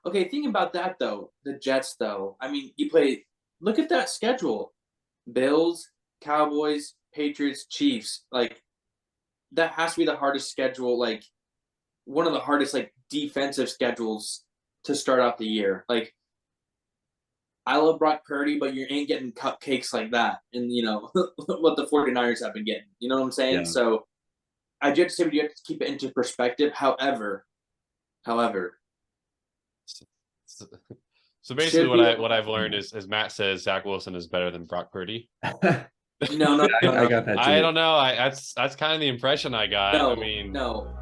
Okay, think about that though. The Jets though. I mean, you play. Look at that schedule: Bills, Cowboys, Patriots, Chiefs. Like that has to be the hardest schedule. Like one of the hardest defensive schedules to start out the year. Like I love Brock Purdy, but you ain't getting cupcakes like that. And what the 49ers have been getting. You know what I'm saying? Yeah. So I just say you have to keep it into perspective. However, So, so basically, should what be I've learned is, as Matt says, Zach Wilson is better than Brock Purdy. no, no, no, I no, got that I too. don't know. That's kind of the impression I got. I no, mean, no.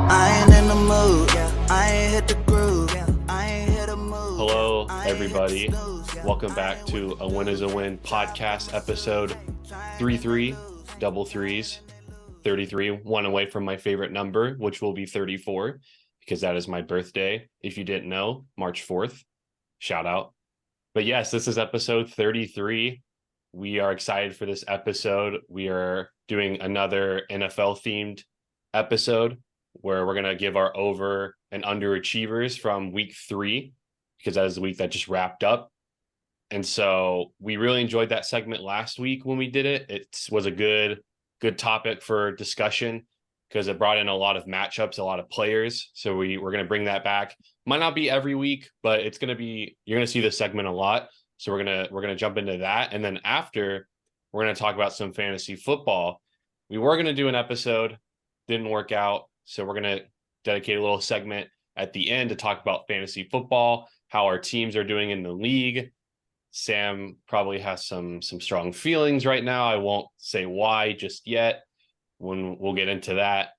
I ain't in the mood, I ain't hit the groove, I ain't hit a move. hello, everybody. Welcome back to A Win is a Win podcast episode 33, double threes, 33, one away from my favorite number, which will be 34, because that is my birthday. If you didn't know, March 4th, shout out. But yes, this is episode 33. We are excited for this episode. We are doing another NFL themed episode where we're going to give our over and underachievers from week 3, because that is the week that just wrapped up. And so we really enjoyed that segment last week when we did it. It was a good topic for discussion because it brought in a lot of matchups, a lot of players. So we're going to bring that back. Might not be every week, but it's going to be, you're going to see this segment a lot. So we're going to jump into that. And then after, we're going to talk about some fantasy football. We were going to do an episode, didn't work out. So we're going to dedicate a little segment at the end to talk about fantasy football, how our teams are doing in the league. Sam probably has some strong feelings right now. I won't say why just yet. When we'll get into that,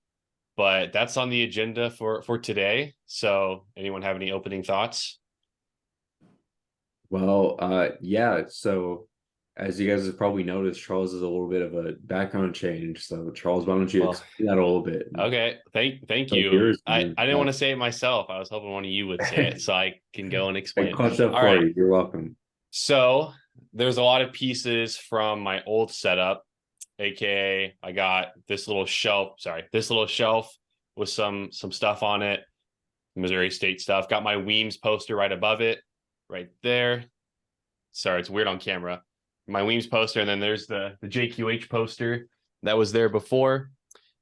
but that's on the agenda for today. So anyone have any opening thoughts? Well, yeah. So as you guys have probably noticed, Charles is a little bit of a background change. So Charles, why don't you Well, explain that a little bit? okay. Thank Like you. yours, I didn't want to say it myself. I was hoping one of you would say it so I can go and I explain. clutched up All for right. you. You're welcome. So there's a lot of pieces from my old setup, aka I got this little shelf with some stuff on it, Missouri State stuff. Got my Weems poster right above it, right there. Sorry, it's weird on camera. My Weems poster, and then there's the JQH poster that was there before.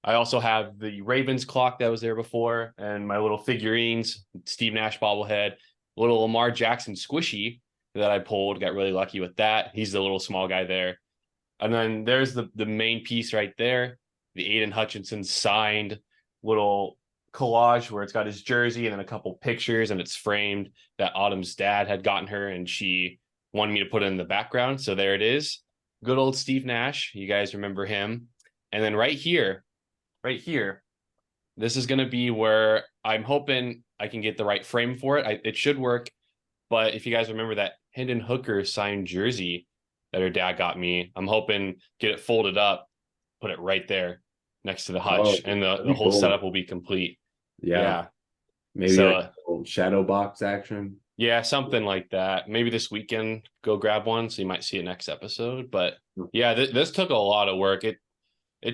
I also have the Ravens clock that was there before, and my little figurines, Steve Nash bobblehead, little Lamar Jackson squishy that I pulled. Got really lucky with that. He's the little small guy there. And then there's the main piece right there, the Aiden Hutchinson signed little collage where it's got his jersey and then a couple pictures, and it's framed that Autumn's dad had gotten her, and she wanted me to put it in the background. So there it is. Good old Steve Nash. You guys remember him. And then right here, this is going to be where I'm hoping I can get the right frame for it. It should work. But if you guys remember that Hendon Hooker signed jersey that her dad got me, I'm hoping get it folded up, put it right there next to the hutch, and the whole setup will be complete. Yeah. Maybe so, like a little shadow box action. Yeah, something like that. Maybe this weekend, go grab one. So you might see it next episode. But yeah, this took a lot of work. It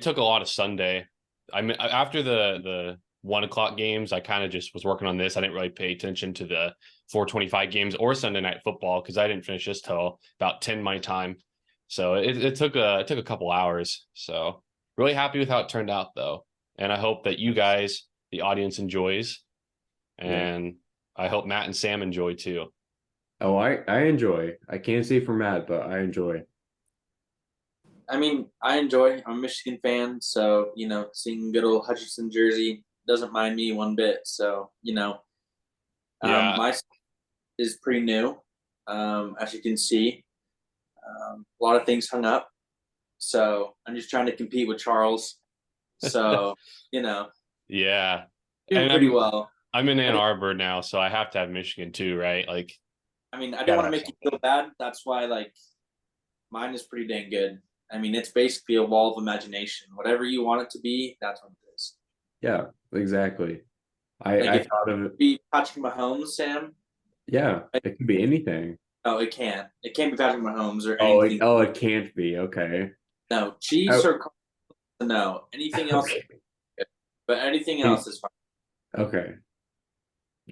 took a lot of Sunday. I mean, after the 1:00 games, I kind of just was working on this. I didn't really pay attention to the 4:25 games or Sunday night football because I didn't finish this till about 10 my time. So it took a couple hours. So really happy with how it turned out though. And I hope that you guys, the audience, enjoys. And I hope Matt and Sam enjoy too. Oh, I enjoy. I can't say for Matt, but I enjoy. I mean, I enjoy. I'm a Michigan fan, so seeing good old Hutchinson jersey doesn't mind me one bit. So my is pretty new, as you can see. A lot of things hung up, so I'm just trying to compete with Charles. So yeah, doing pretty well. I'm in Ann Arbor now, so I have to have Michigan too, right? Like, I mean, I don't want to make you feel bad. That's why, mine is pretty dang good. I mean, it's basically a wall of imagination. Whatever you want it to be, that's what it is. Yeah, exactly. I thought of it. Be Patrick Mahomes, Sam. Yeah, it can be anything. Oh, it can't. It can't be Patrick Mahomes or anything. Oh, it can't be. Okay. No, Chiefs or no. Anything else, Okay. but anything else is fine. Okay.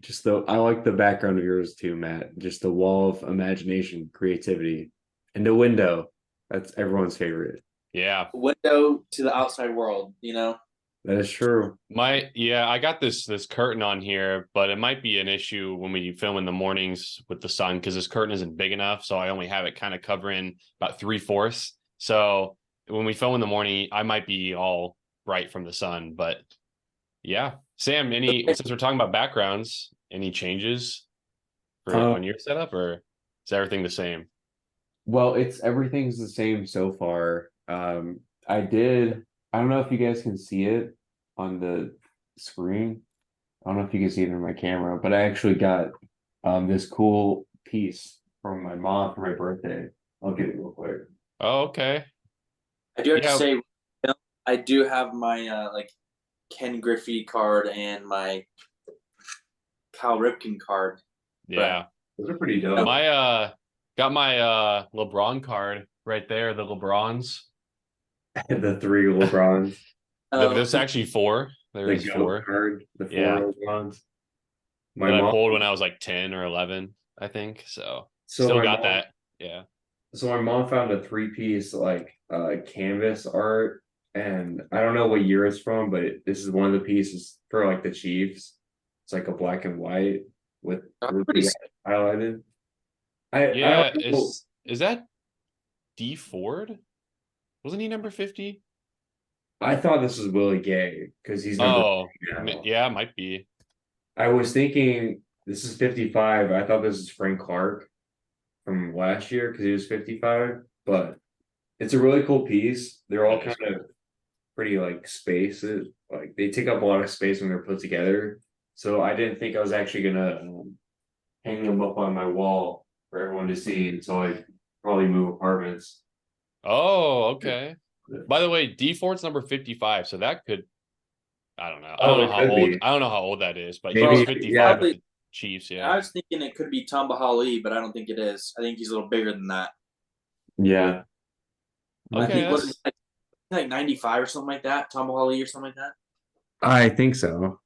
Just I like the background of yours too, Matt. Just the wall of imagination, creativity, and the window. That's everyone's favorite. Yeah. Window to the outside world, you know? That is true. I got this curtain on here, but it might be an issue when we film in the mornings with the sun because this curtain isn't big enough. So I only have it kind of covering about 3/4. So when we film in the morning, I might be all bright from the sun. But yeah, Sam, since we're talking about backgrounds, any changes on your setup, or is everything the same? Well, everything's the same so far. I don't know if you guys can see it on the screen. I don't know if you can see it in my camera, but I actually got this cool piece from my mom for my birthday. I'll get it real quick. Oh, okay. I do have to say, I do have my like Ken Griffey card and my Cal Ripken card. Yeah. Those are pretty dope. Got my LeBron card right there, the LeBrons. The 3 LeBrons. There's actually 4. There's the 4 card, the 4 Yeah. LeBrons. That I pulled when I was like 10 or 11, I think. So still got that. Yeah. So my mom found a 3-piece like canvas art, and I don't know what year it's from, but this is one of the pieces for like the Chiefs. It's like a black and white with pretty highlighted. Is that D Ford? Wasn't he number 50? I thought this was Willie Gay because he's number 50 now. Yeah, might be. I was thinking this is 55. I thought this is Frank Clark from last year because he was 55, but it's a really cool piece. They're all kind of pretty like spaces, like they take up a lot of space when they're put together. So I didn't think I was actually gonna hang them up on my wall for everyone to see until I probably move apartments. Oh, okay. By the way, D Ford's number 55, so that could, I don't know. I don't know how old that is, but Maybe, he's 55 with the Chiefs, I was thinking it could be Tamba Hali, but I don't think it is. I think he's a little bigger than that. Yeah. I think was like 95 or something like that, Tamba Hali or something like that. I think so.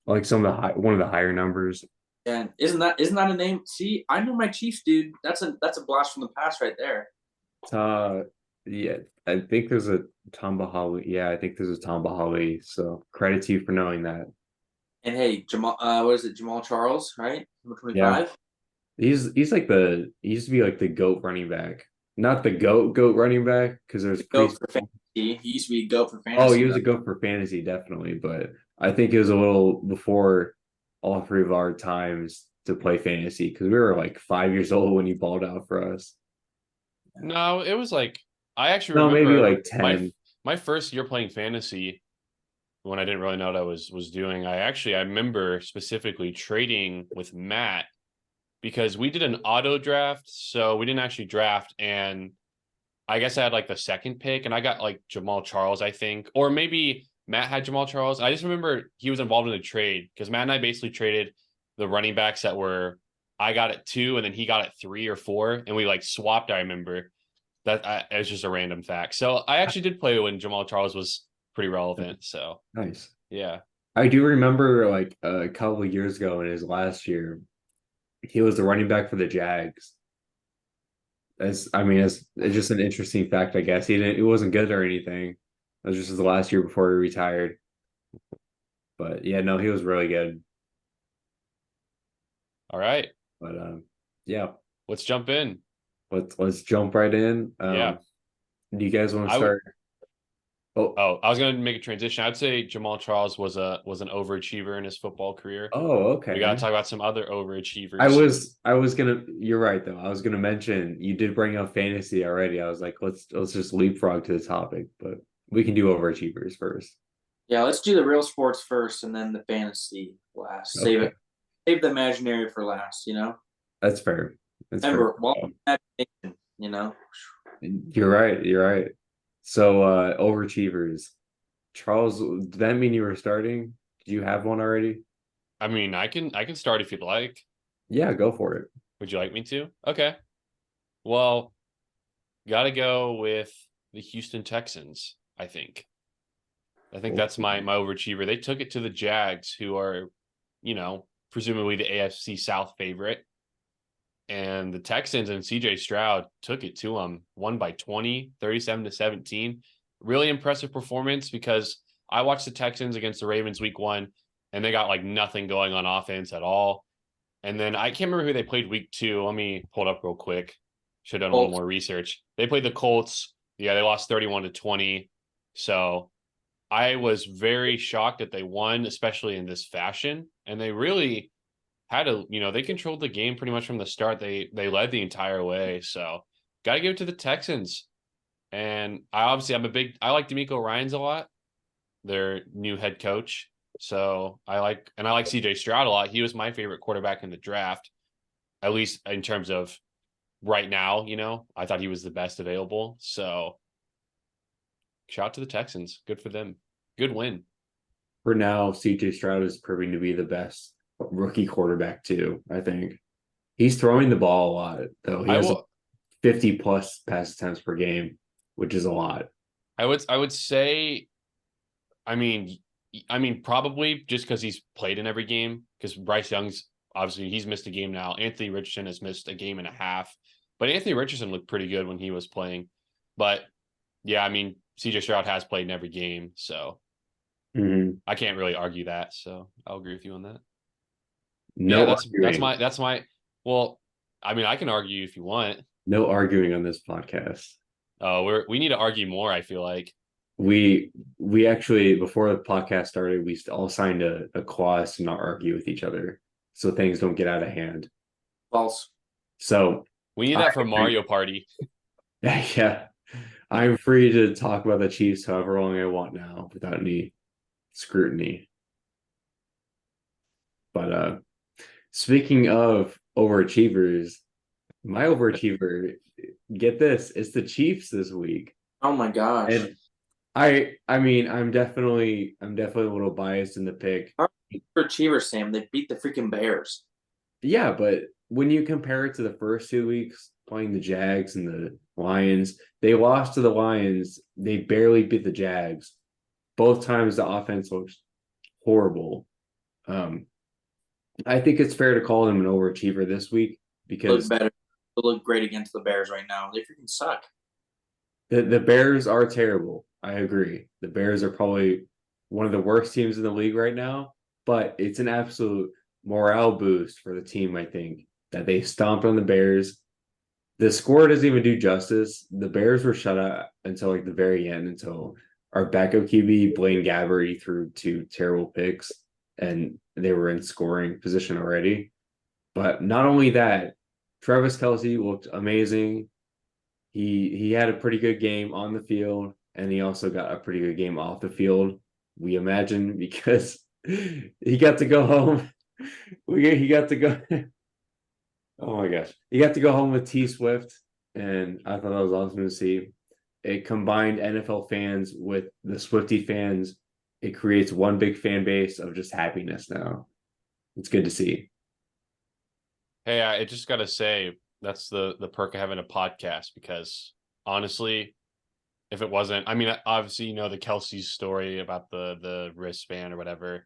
Like one of the higher numbers. And isn't that a name? See, I know my Chiefs, dude. That's a blast from the past right there. Yeah, I think there's a Tamba Hali. Yeah, I think there's a Tamba Hali. So credit to you for knowing that. And hey, Jamal, what is it? Jamal Charles, right? Number 25. Yeah. He's like he used to be like the GOAT running back. Not the GOAT running back, because there's GOAT for fantasy. He used to be GOAT for fantasy. Oh, he was a GOAT for fantasy, definitely. But I think it was a little before all 3 of our times to play fantasy, because we were like 5 years old when he balled out for us. No, it was like I actually remember maybe like 10. My first year playing fantasy, when I didn't really know what I was doing. I remember specifically trading with Matt because we did an auto draft, so we didn't actually draft, and I guess I had like the second pick, and I got like Jamal Charles, I think, or maybe Matt had Jamal Charles. I just remember he was involved in a trade because Matt and I basically traded the running backs that were, I got at 2 and then he got at 3 or 4, and we like swapped. I remember that it was just a random fact. So I actually did play when Jamal Charles was pretty relevant. So nice. Yeah. I do remember like a couple of years ago in his last year, he was the running back for the Jags. It's just an interesting fact, I guess. He wasn't good or anything. It was just his last year before he retired. But yeah, no, he was really good. All right. But yeah. Let's jump in. Let's jump right in. Yeah. Do you guys want to start? I was going to make a transition. I'd say Jamal Charles was an overachiever in his football career. Oh, okay. We got to talk about some other overachievers. You're right though. I was gonna mention you did bring up fantasy already. I was like, let's just leapfrog to the topic, but we can do overachievers first. Yeah, let's do the real sports first and then the fantasy last. Okay. Save the imaginary for last, That's fair. Remember, imagination, You're right. So overachievers. Charles, did that mean you were starting? Did you have one already? I mean, I can start if you'd like. Yeah, go for it. Would you like me to? Okay. Well, gotta go with the Houston Texans, I think. I think that's my overachiever. They took it to the Jags, who are, presumably the AFC South favorite. And the Texans and CJ Stroud took it to them, won by 20, 37-17. Really impressive performance because I watched the Texans against the Ravens week 1, and they got like nothing going on offense at all. And then I can't remember who they played week 2. Let me pull it up real quick. Should have done a little more research. They played the Colts. Yeah, they lost 31-20. So I was very shocked that they won, especially in this fashion. And they really had they controlled the game pretty much from the start. They led the entire way. So got to give it to the Texans. And I like D'Amico Ryans a lot, their new head coach. So I like CJ Stroud a lot. He was my favorite quarterback in the draft, at least in terms of right now. I thought he was the best available. So shout out to the Texans. Good for them. Good win. For now, CJ Stroud is proving to be the best rookie quarterback too. I think he's throwing the ball a lot, though. He has 50 plus pass attempts per game, which is a lot. I would say, I mean, probably just because he's played in every game. Because Bryce Young's obviously he's missed a game now. Anthony Richardson has missed a game and a half, but Anthony Richardson looked pretty good when he was playing. But yeah, CJ Stroud has played in every game, so I can't really argue that. So I'll agree with you on that. No, yeah, that's my. Well, I can argue if you want. No arguing on this podcast. Oh, we need to argue more. I feel like we actually, before the podcast started, we all signed a clause to not argue with each other, so things don't get out of hand. False. So we need that for Mario Party. Yeah, I'm free to talk about the Chiefs however long I want now without any scrutiny. But speaking of overachievers, my overachiever, get this, it's the Chiefs this week. Oh my gosh. And I'm definitely a little biased in the pick. Overachievers, Sam, they beat the freaking Bears. Yeah, but when you compare it to the first 2 weeks playing the Jags and the Lions, they lost to the Lions. They barely beat the Jags. Both times the offense looks horrible. I think it's fair to call them an overachiever this week because they look great against the Bears right now. They freaking suck. The Bears are terrible. I agree. The Bears are probably one of the worst teams in the league right now, but it's an absolute morale boost for the team, I think, that they stomped on the Bears. The score doesn't even do justice. The Bears were shut out until like the very end, until our backup QB, Blaine Gabbert, threw 2 terrible picks, and they were in scoring position already. But not only that, Travis Kelce looked amazing. He had a pretty good game on the field, and he also got a pretty good game off the field, we imagine, because he got to go home. He got to go. Oh my gosh. He got to go home with T Swift, and I thought that was awesome to see. It combined NFL fans with the Swiftie fans. It creates one big fan base of just happiness now. It's good to see. Hey, I just got to say, that's the perk of having a podcast, because honestly, if it wasn't, obviously, the Kelsey's story about the wristband or whatever.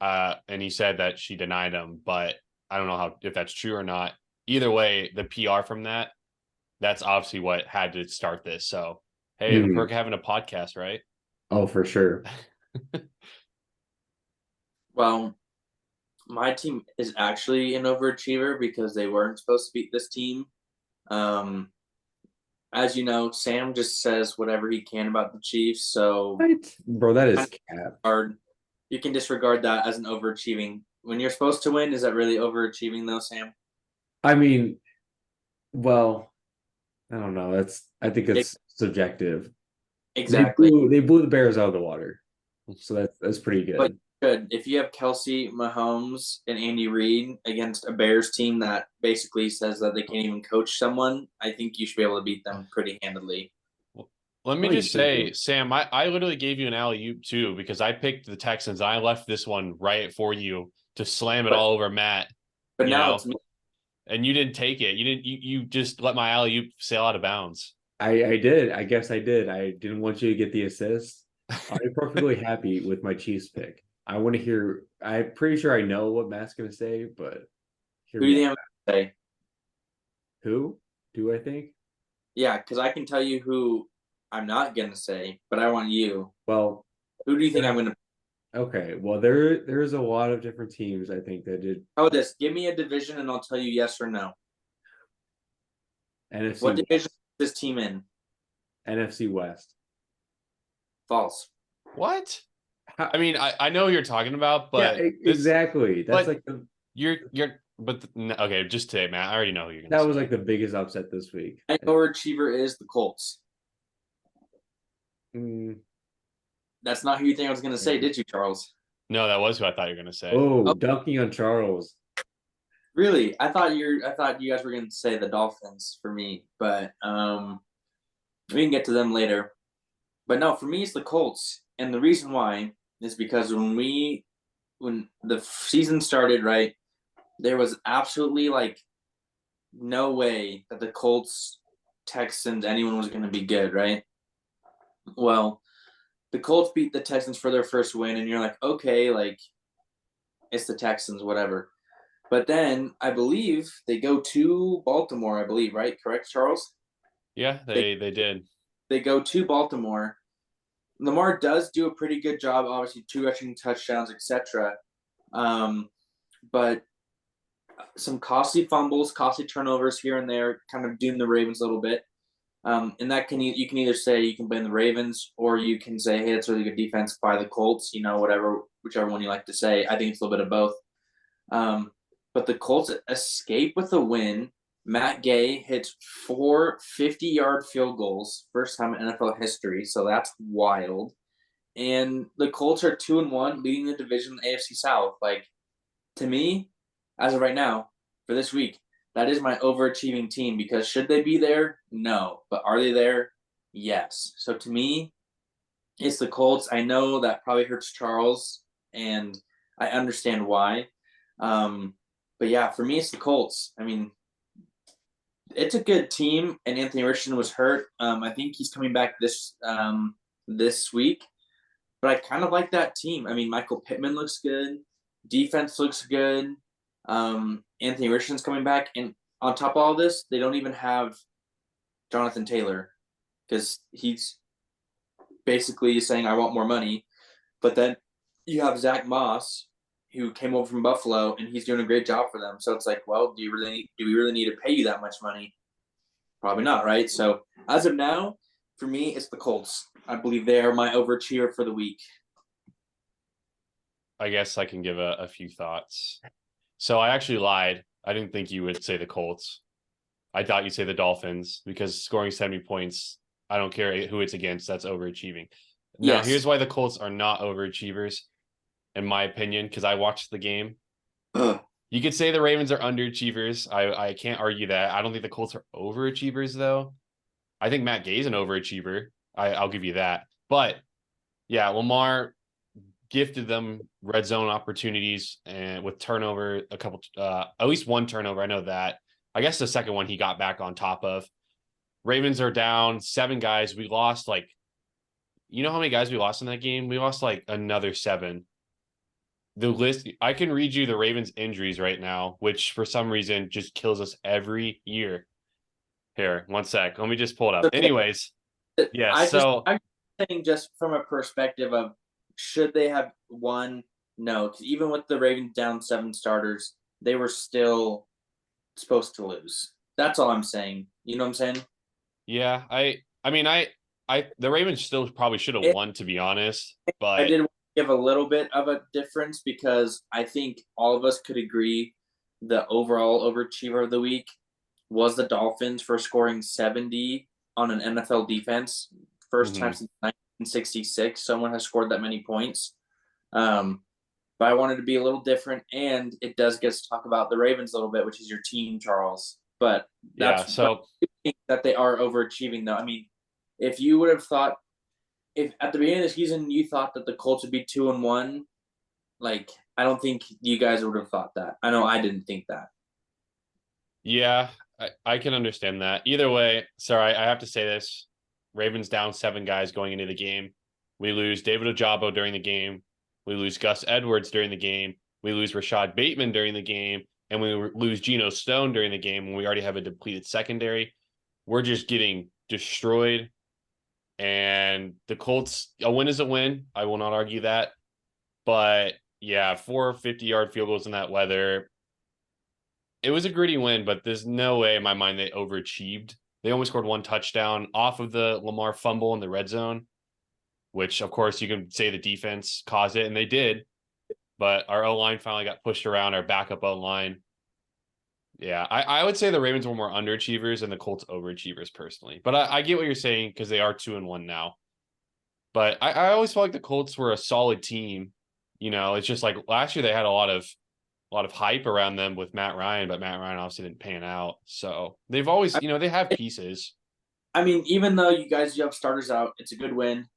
And he said that she denied him, but I don't know if that's true or not. Either way, the PR from that's obviously what had to start this. So, hey, the perk of having a podcast, right? Oh, for sure. Well, my team is actually an overachiever because they weren't supposed to beat this team. As you know, Sam just says whatever he can about the Chiefs. So, what? Bro, that is cap. Hard. You can disregard that as an overachieving. When you're supposed to win, is that really overachieving though, Sam? Well, I don't know. I think it's subjective. Exactly. They blew the Bears out of the water. So that's pretty good. But good. If you have Kelsey, Mahomes, and Andy Reid against a Bears team that basically says that they can't even coach someone, I think you should be able to beat them pretty handily. Let me just say, Sam, I literally gave you an alley-oop too, because I picked the Texans. I left this one right for you to slam it all over Matt. But now it's me. And you didn't take it. You just let my alley-oop sail out of bounds. I did. I guess I did. I didn't want you to get the assist. I'm perfectly happy with my Chiefs pick. I want to hear. I'm pretty sure I know what Matt's going to say, but hear Who do you me think out. I'm gonna say? Who do I think? Yeah, because I can tell you who I'm not gonna say, but I want you. Well, Who do you think I'm gonna? okay. Well, there's a lot of different teams I think that did Oh, this. Give me a division, and I'll tell you yes or no. NFC What division West. is this team in? NFC West. False. What? I mean, I know what you're talking about, Yeah, but exactly. That's but like the okay, just today, Matt. I already know who you're gonna that say. was like the biggest upset this week. My overachiever is the Colts. Mm, That's not who you think I was gonna say, did you, Charles? No, that was who I thought you were gonna say. oh, dunking on Charles. Really? I thought you guys were gonna say the Dolphins for me, but we can get to them later. But no, for me it's the Colts, and the reason why is because when the season started, right, there was absolutely like no way that the Colts, Texans, anyone was going to be good, right? Well, the Colts beat the Texans for their first win, and you're like, okay, like it's the Texans, whatever. But then I believe they go to Baltimore, I believe, right? Correct, Charles? Yeah, they did. They go to Baltimore. Lamar does do a pretty good job, obviously, 2 rushing touchdowns, etc. But some costly fumbles, costly turnovers here and there, kind of doomed the Ravens a little bit. And that you can either say you can blame the Ravens, or you can say, hey, it's really good defense by the Colts. Whichever one you like to say. I think it's a little bit of both. But the Colts escape with a win. Matt Gay hits 4 50-yard field goals, first time in NFL history, so that's wild. And the Colts are 2-1, leading the division in the AFC South. Like, to me, as of right now, for this week, that is my overachieving team, because should they be there? No. But are they there? Yes. So to me, it's the Colts. I know that probably hurts Charles, and I understand why. But yeah, for me, it's the Colts. I mean, it's a good team, and Anthony Richardson was hurt. I think he's coming back this week. But I kind of like that team. I mean, Michael Pittman looks good. Defense looks good. Anthony Richardson's coming back. And on top of all this, they don't even have Jonathan Taylor, because he's basically saying, I want more money. But then you have Zach Moss, who came over from Buffalo, and he's doing a great job for them. So it's like, well, do we really need to pay you that much money? Probably not, right? So as of now, for me, it's the Colts. I believe they are my overachiever for the week. I guess I can give a few thoughts. So I actually lied. I didn't think you would say the Colts. I thought you'd say the Dolphins, because scoring 70 points, I don't care who it's against, that's overachieving. Now, Yes. here's why the Colts are not overachievers, in my opinion, because I watched the game. You could say the Ravens are underachievers. I can't argue that. I don't think the Colts are overachievers, though. I think Matt Gay's an overachiever. I'll give you that. But yeah, Lamar gifted them red zone opportunities, and with turnover, at least one turnover. I know that. I guess the second one he got back on top of. Ravens are down 7 guys. We lost you know how many guys we lost in that game? We lost another 7. The list, I can read you the Ravens injuries right now, which for some reason just kills us every year. Here, one sec. Let me just pull it up. Okay. Anyways, yeah. I'm saying, just from a perspective of, should they have won? No, because even with the Ravens down 7 starters, they were still supposed to lose. That's all I'm saying. You know what I'm saying? Yeah, I mean, the Ravens still probably should have won, to be honest. But I did give a little bit of a difference, because I think all of us could agree the overall overachiever of the week was the Dolphins for scoring 70 on an NFL defense. First time since 1966 someone has scored that many points. But I wanted to be a little different, and it does get to talk about the Ravens a little bit, which is your team, Charles. But that's so I think that they are overachieving, though. I mean, if you would have thought, if at the beginning of the season you thought that the Colts would be 2-1, like, I don't think you guys would have thought that. I know I didn't think that. yeah, I can understand that. Either way, sorry, I have to say this. Ravens down 7 guys going into the game. We lose David Ojabo during the game. We lose Gus Edwards during the game. We lose Rashad Bateman during the game. And we lose Geno Stone during the game when we already have a depleted secondary. We're just getting destroyed. And the Colts, a win is a win. I will not argue that. But yeah, 4 50-yard field goals in that weather. It was a gritty win, but there's no way in my mind they overachieved. They only scored 1 touchdown off of the Lamar fumble in the red zone, which, of course, you can say the defense caused it, and they did. But our O-line finally got pushed around, our backup O-line. Yeah, I would say the Ravens were more underachievers and the Colts overachievers personally. But I get what you're saying because they are 2-1 now. But I always felt like the Colts were a solid team. It's just like last year they had a lot of hype around them with Matt Ryan, but Matt Ryan obviously didn't pan out. So they've always, they have pieces. I mean, even though you have starters out, it's a good win.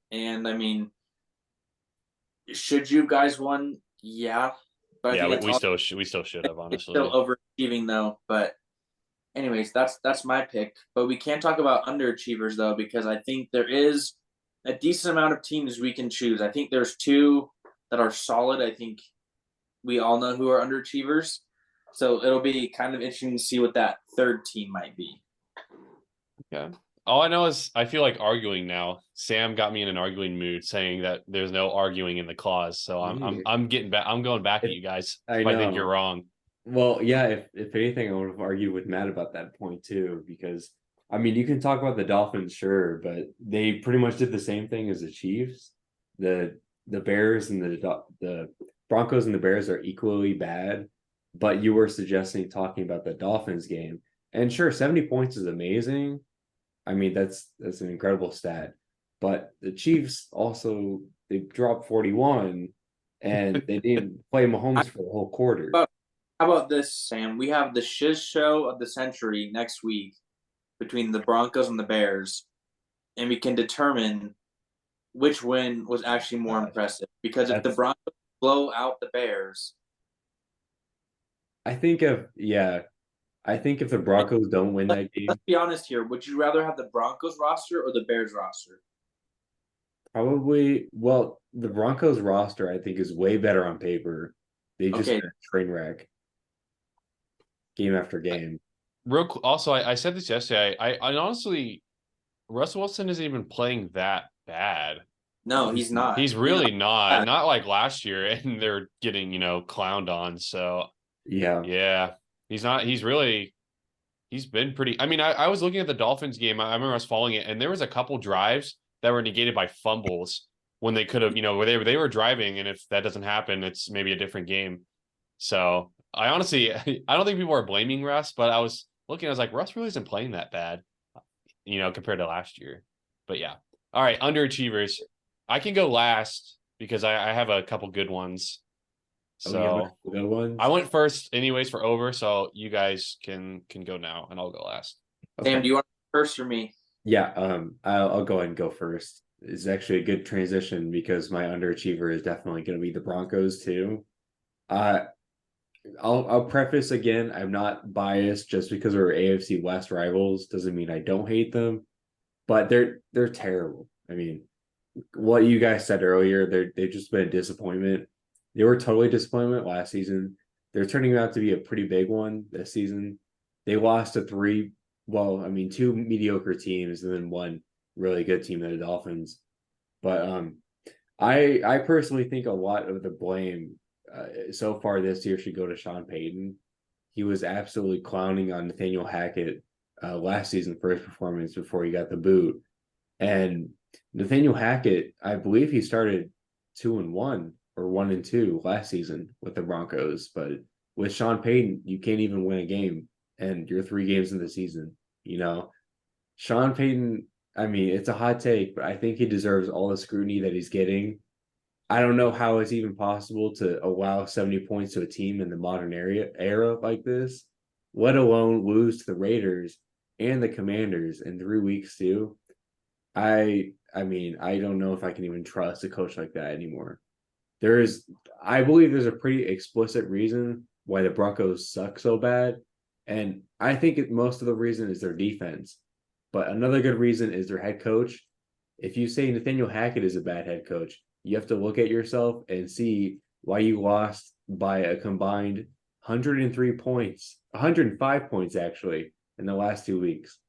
And I mean, should you guys won? Yeah. But yeah, we still should have, honestly. Still overachieving though. But anyways, that's my pick. But we can't talk about underachievers though, because I think there is a decent amount of teams we can choose. I think there's 2 that are solid. I think we all know who are underachievers. So it'll be kind of interesting to see what that 3rd team might be. Yeah. All I know is I feel like arguing now. Sam got me in an arguing mood, saying that there's no arguing in the clause. So I'm getting back. I'm going back at you guys. I think you're wrong. Well, yeah. If anything, I would have argued with Matt about that point too, because I mean, you can talk about the Dolphins, sure, but they pretty much did the same thing as the Chiefs. The Bears and the Broncos and the Bears are equally bad, but you were talking about the Dolphins game, and sure, 70 points is amazing. I mean, that's an incredible stat. But the Chiefs also, they dropped 41 and they didn't play Mahomes for the whole quarter. How about this, Sam? We have the shiz show of the century next week between the Broncos and the Bears, and we can determine which win was actually more impressive. Because if the Broncos blow out the Bears, I think if the Broncos don't win that game. Let's be honest here. Would you rather have the Broncos roster or the Bears roster? Probably. Well, the Broncos roster, I think, is way better on paper. They just had a train wreck game after game. Also, I said this yesterday. I honestly, Russell Wilson isn't even playing that bad. No, he's not. He's really not. Not like last year, and they're getting, clowned on. So yeah. He's not. He's been pretty. I mean, I was looking at the Dolphins game. I remember I was following it, and there was a couple drives that were negated by fumbles when they could have, where they were driving, and if that doesn't happen, it's maybe a different game. So I honestly, I don't think people are blaming Russ, but I was looking, I was like, Russ really isn't playing that bad, compared to last year. But yeah. All right, underachievers. I can go last because I have a couple good ones. So good ones. I went first anyways for over, so you guys can go now and I'll go last. Okay. Sam, do you want first or me? Yeah, I'll go ahead and go first. It's actually a good transition because my underachiever is definitely going to be the Broncos too. I'll preface again, I'm not biased just because we're AFC West rivals doesn't mean I don't hate them, but they're terrible. I mean, what you guys said earlier, they've just been a disappointment. They were totally disappointment last season. They're turning out to be a pretty big one this season. They lost to 2 mediocre teams and then 1 really good team, the Dolphins. But I personally think a lot of the blame so far this year should go to Sean Payton. He was absolutely clowning on Nathaniel Hackett last season for his performance before he got the boot. And Nathaniel Hackett, I believe he started 2-1 or 1-2 last season with the Broncos. But with Sean Payton, you can't even win a game, and you're 3 games in the season. Sean Payton, I mean, it's a hot take, but I think he deserves all the scrutiny that he's getting. I don't know how it's even possible to allow 70 points to a team in the modern era like this, let alone lose to the Raiders and the Commanders in 3 weeks too. I mean, I don't know if I can even trust a coach like that anymore. I believe there's a pretty explicit reason why the Broncos suck so bad, and I think most of the reason is their defense. But another good reason is their head coach if you say Nathaniel Hackett is a bad head coach, you have to look at yourself and see why you lost by a combined 103 points, 105 points actually in the last 2 weeks.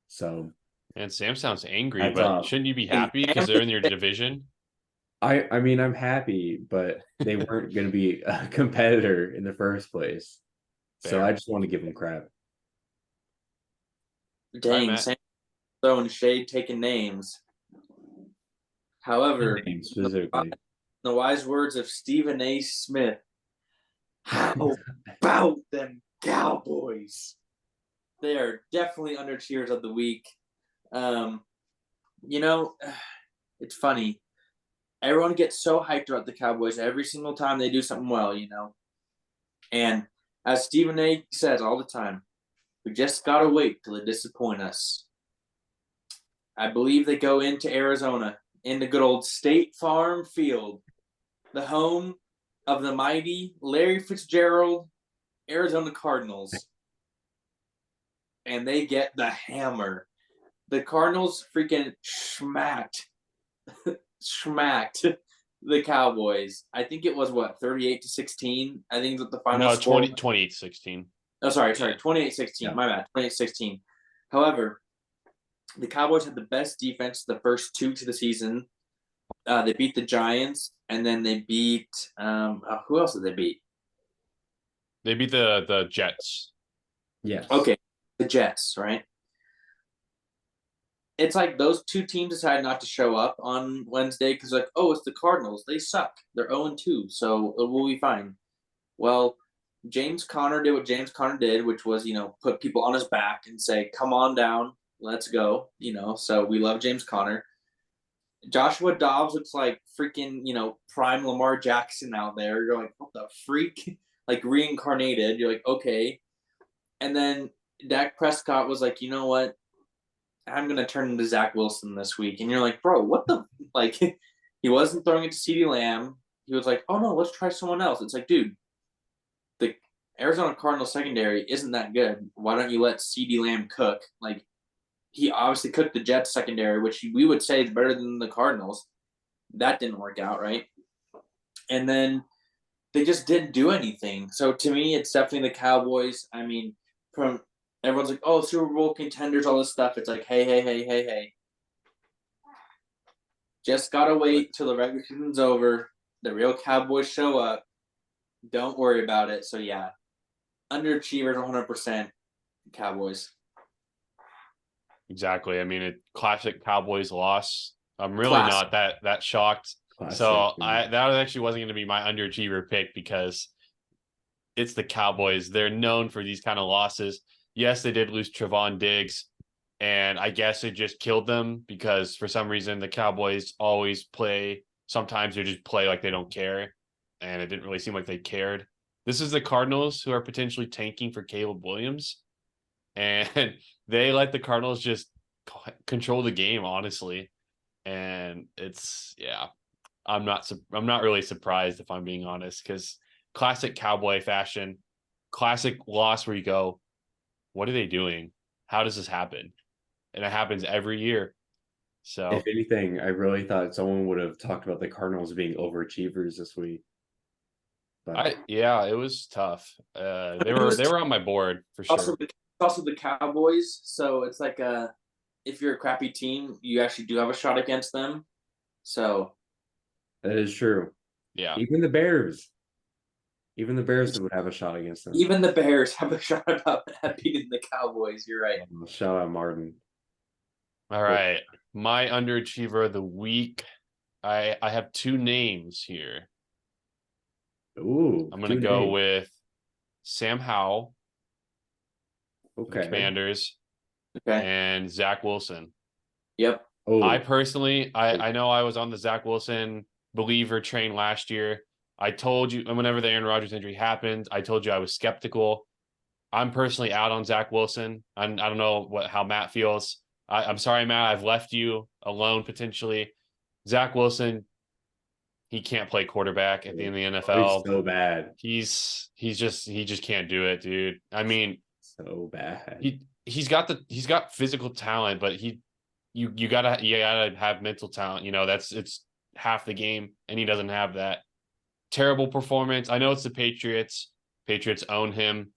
So, And Sam sounds angry, That's but off. shouldn't you be happy because they're in your division? I mean, I'm happy, but they weren't going to be a competitor in the first place. So Fair. I just want to give them crap. Dang, Matt. Sam throwing shade, taking names. However, Names specifically. the wise words of Stephen A. Smith, how about them Cowboys? They are definitely underachievers of the week. You know, it's funny. Everyone gets so hyped about the Cowboys every single time they do something well, you know. And as Stephen A. says all the time, we just gotta wait till they disappoint us. I believe they go into Arizona, in the good old State Farm Field, the home of the mighty Larry Fitzgerald Arizona Cardinals. And they get the hammer. The Cardinals freaking smacked the Cowboys. I think it was 38-16. I think that the final No, score. 28-16. Oh, sorry, 28-16. Yeah. My bad, 28-16. However, the Cowboys had the best defense the first 2 to the season. They beat the Giants, and then they beat who else did they beat? They beat the Jets. Yes. Okay, the Jets, right? It's like those 2 teams decided not to show up on Wednesday because, like, oh, it's the Cardinals. They suck. They're 0-2, so we'll be fine. Well, James Conner did what James Conner did, which was, put people on his back and say, come on down, let's go, so we love James Conner. Joshua Dobbs looks like freaking, prime Lamar Jackson out there. You're like, what the freak? Like reincarnated. You're like, okay. And then Dak Prescott was like, you know what? I'm going to turn into Zach Wilson this week. And you're like, bro, what the? Like, he wasn't throwing it to CeeDee Lamb. He was like, oh, no, let's try someone else. It's like, dude, the Arizona Cardinals secondary isn't that good. Why don't you let CeeDee Lamb cook? Like, he obviously cooked the Jets secondary, which we would say is better than the Cardinals. That didn't work out, right? And then they just didn't do anything. So to me, it's definitely the Cowboys. I mean, from everyone's like, oh, Super Bowl contenders, all this stuff. It's like, hey. Just gotta wait till the regular season's over. The real Cowboys show up. Don't worry about it. So yeah, underachievers 100%. Cowboys. Exactly. I mean, a classic Cowboys loss. I'm really Classic. not that shocked. Classic, So yeah. that actually wasn't going to be my underachiever pick because it's the Cowboys. They're known for these kind of losses. Yes, they did lose Trevon Diggs, and I guess it just killed them because for some reason the Cowboys always play. Sometimes they just play like they don't care, and it didn't really seem like they cared. This is the Cardinals who are potentially tanking for Caleb Williams, and they let the Cardinals just control the game, honestly. And it's, yeah, I'm not really surprised if I'm being honest, because classic Cowboy fashion, classic loss where you go, what are they doing? How does this happen? And it happens every year. So If anything, I really thought someone would have talked about the Cardinals being overachievers this week. But it was tough. They were on my board for sure. Also the Cowboys, so it's like if you're a crappy team, you actually do have a shot against them. So that is true. Yeah. Even the Bears would have a shot against them. Even the Bears have a shot at beating the Cowboys. You're right. Shout out Martin. All right. My underachiever of the week. I have 2 names here. Ooh. I'm gonna go with Sam Howell, Okay. Commanders, Okay. and Zach Wilson. Yep. Oh, I personally, I know I was on the Zach Wilson believer train last year. I told you, and whenever the Aaron Rodgers injury happened, I told you I was skeptical. I'm personally out on Zach Wilson. I don't know how Matt feels. I'm sorry, Matt. I've left you alone potentially. Zach Wilson, he can't play quarterback in the NFL. He's so bad. He just can't do it, dude. I mean, so bad. he's got physical talent, but you gotta have mental talent. It's half the game, and he doesn't have that. Terrible performance. I know it's the Patriots. Patriots own him.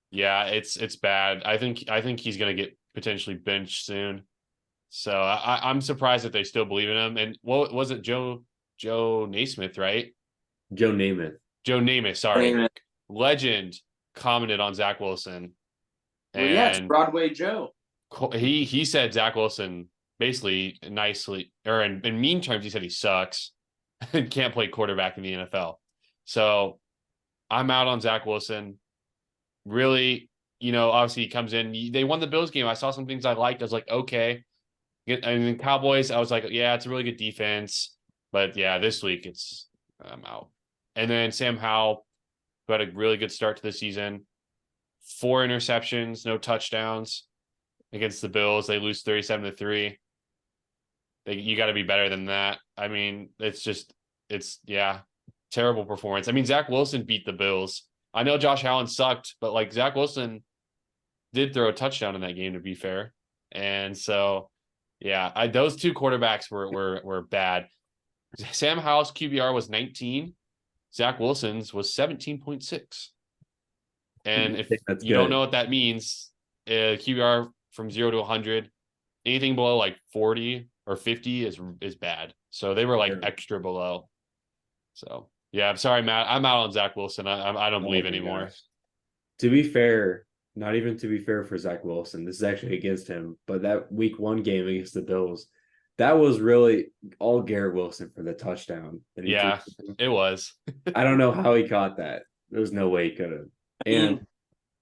Yeah, it's bad. I think he's gonna get potentially benched soon. So I'm surprised that they still believe in him. And what was it, Joe Naismith, right? Joe Namath. Joe Namath, sorry. Namath. Legend commented on Zach Wilson. Well, yeah, it's And Broadway Joe. he said Zach Wilson basically nicely, or in mean terms, he said he sucks and can't play quarterback in the NFL. So I'm out on Zach Wilson. Really, obviously he comes in. They won the Bills game. I saw some things I liked. I was like, okay. And then Cowboys, I was like, yeah, it's a really good defense. But yeah, this week I'm out. And then Sam Howell, who had a really good start to the season. 4 interceptions, no touchdowns against the Bills. They lose 37-3. You got to be better than that. I mean, it's terrible performance. I mean, Zach Wilson beat the Bills. I know Josh Allen sucked, but like Zach Wilson did throw a touchdown in that game, to be fair. And so, yeah, those two quarterbacks were bad. Sam Howell's QBR was 19. Zach Wilson's was 17.6. And if you don't know what that means, QBR from 0 to 100, anything below like 40 or 50 is bad. So they were like extra below. So yeah, I'm sorry, Matt. I'm out on Zach Wilson. I don't believe anymore. Gosh. To be fair, not even to be fair for Zach Wilson, this is actually against him. But that week 1 game against the Bills, that was really all Garrett Wilson for the touchdown. Yeah, it was. I don't know how he caught that. There's no way he could have. And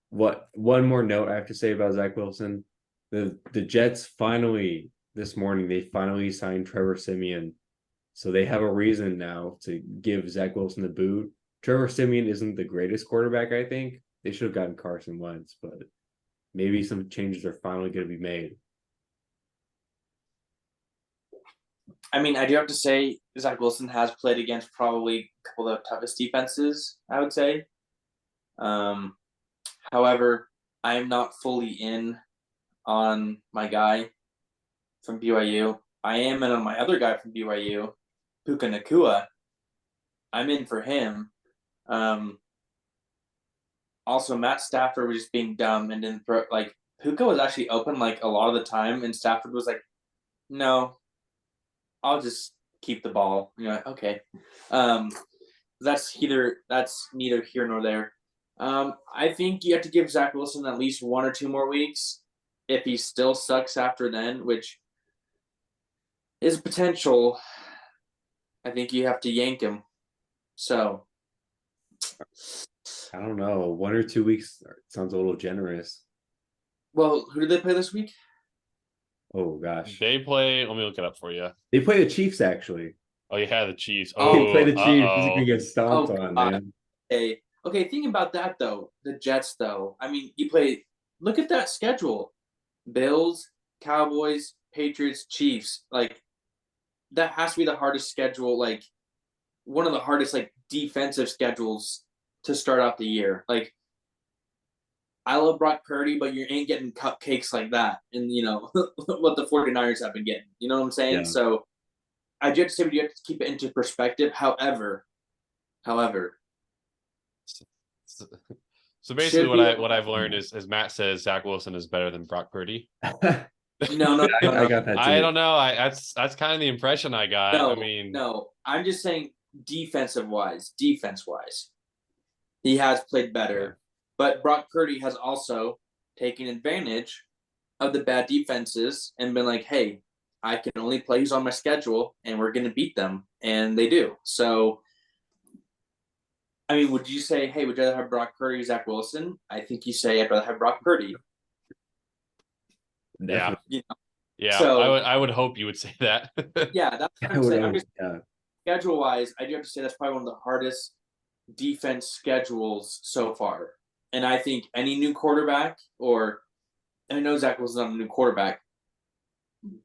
one more note I have to say about Zach Wilson, the Jets finally this morning they finally signed Trevor Siemian, so they have a reason now to give Zach Wilson the boot. Trevor Siemian isn't the greatest quarterback. I think they should have gotten Carson Wentz, but maybe some changes are finally going to be made. I mean, I do have to say Zach Wilson has played against probably a couple of the toughest defenses, I would say. However, I am not fully in on my guy from BYU. I am in on my other guy from BYU, Puka Nacua. I'm in for him. Also, Matt Stafford was just being dumb and didn't throw. Like, Puka was actually open like a lot of the time, and Stafford was like, no, I'll just keep the ball. You're like, okay. That's neither here nor there. I think you have to give Zach Wilson at least 1 or 2 more weeks. If he still sucks after then, which is potential, I think you have to yank him. So I don't know. 1 or 2 weeks sounds a little generous. Well, who did they play this week? Oh gosh, They play. Let me look it up for you. they play the Chiefs actually. Oh, you had the Chiefs. They play the Chiefs. This is Uh-oh. gonna get stomped on, God. man. Okay, thinking about that though, the Jets though. I mean, look at that schedule. Bills, Cowboys, Patriots, Chiefs. Like, that has to be the hardest schedule, like one of the hardest like defensive schedules to start out the year. Like, I love Brock Purdy, but you ain't getting cupcakes like that. And what the 49ers have been getting. You know what I'm saying? Yeah. So I do have to say you have to keep it into perspective. However, So basically, what I've learned is, as Matt says, Zach Wilson is better than Brock Purdy. no. I got that too. I don't know. That's kind of the impression I got. No, I mean, no. I'm just saying defense wise, he has played better. But Brock Purdy has also taken advantage of the bad defenses and been like, hey, I can only play who's on my schedule, and we're going to beat them. And they do. So, I mean, would you say, hey, would you rather have Brock Purdy or Zach Wilson? I think you say I'd rather have Brock Purdy. yeah, yeah. So, I would hope you would say that. Yeah, that's what I'm saying. Schedule-wise, I do have to say that's probably one of the hardest defense schedules so far. And I think any new quarterback, and I know Zach Wilson's not a new quarterback,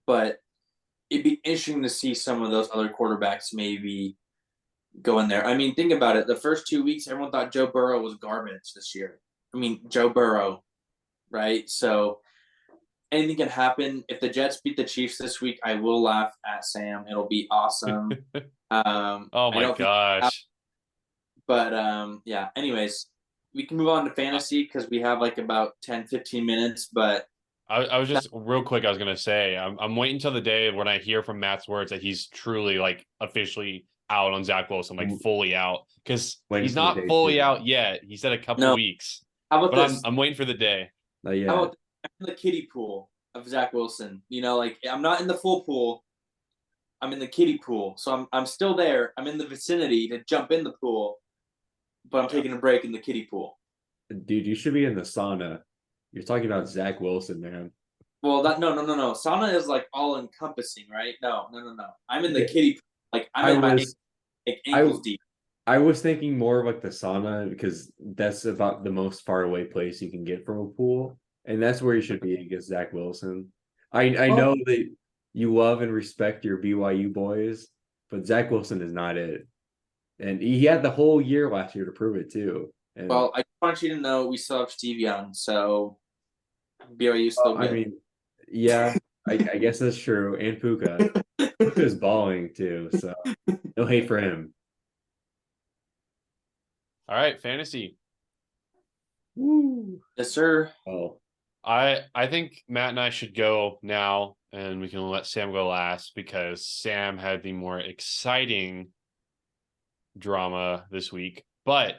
but it'd be interesting to see some of those other quarterbacks maybe go in there. I mean, think about it. The first 2 weeks, everyone thought Joe Burrow was garbage this year. I mean, Joe Burrow, right? So anything can happen. If the Jets beat the Chiefs this week, I will laugh at Sam. It'll be awesome. Oh I my don't think, gosh. but yeah. Anyways, we can move on to fantasy because we have like about 10, 15 minutes. But I was just real quick. I was gonna say I'm waiting until the day when I hear from Matt's words that he's truly like officially out on Zach Wilson, like fully out, because Waiting he's for the not day fully too. out yet. He said a couple No. weeks, how about but this? I'm waiting for the day. Not yet. How about I'm in the kiddie pool of Zach Wilson? You know, like I'm not in the full pool. I'm in the kiddie pool, so I'm still there. I'm in the vicinity to jump in the pool, but I'm taking a break in the kiddie pool. Dude, you should be in the sauna. You're talking about Zach Wilson, man. Well, no. Sauna is like all encompassing, right? No. I'm in the Yeah. kiddie pool. Like I'm I in my was like ankles deep. I was thinking more of like the sauna because that's about the most far away place you can get from a pool, and that's where you should be against Zach Wilson. I know that you love and respect your BYU boys, but Zach Wilson is not it, and he had the whole year last year to prove it too. And Well, I want you to know we still have Steve Young, so BYU still good. I mean, yeah, I guess that's true. And Puka is balling too, so no hate for him. All right, fantasy. Woo! Yes, sir. Oh, I think Matt and I should go now, and we can let Sam go last because Sam had the more exciting drama this week. But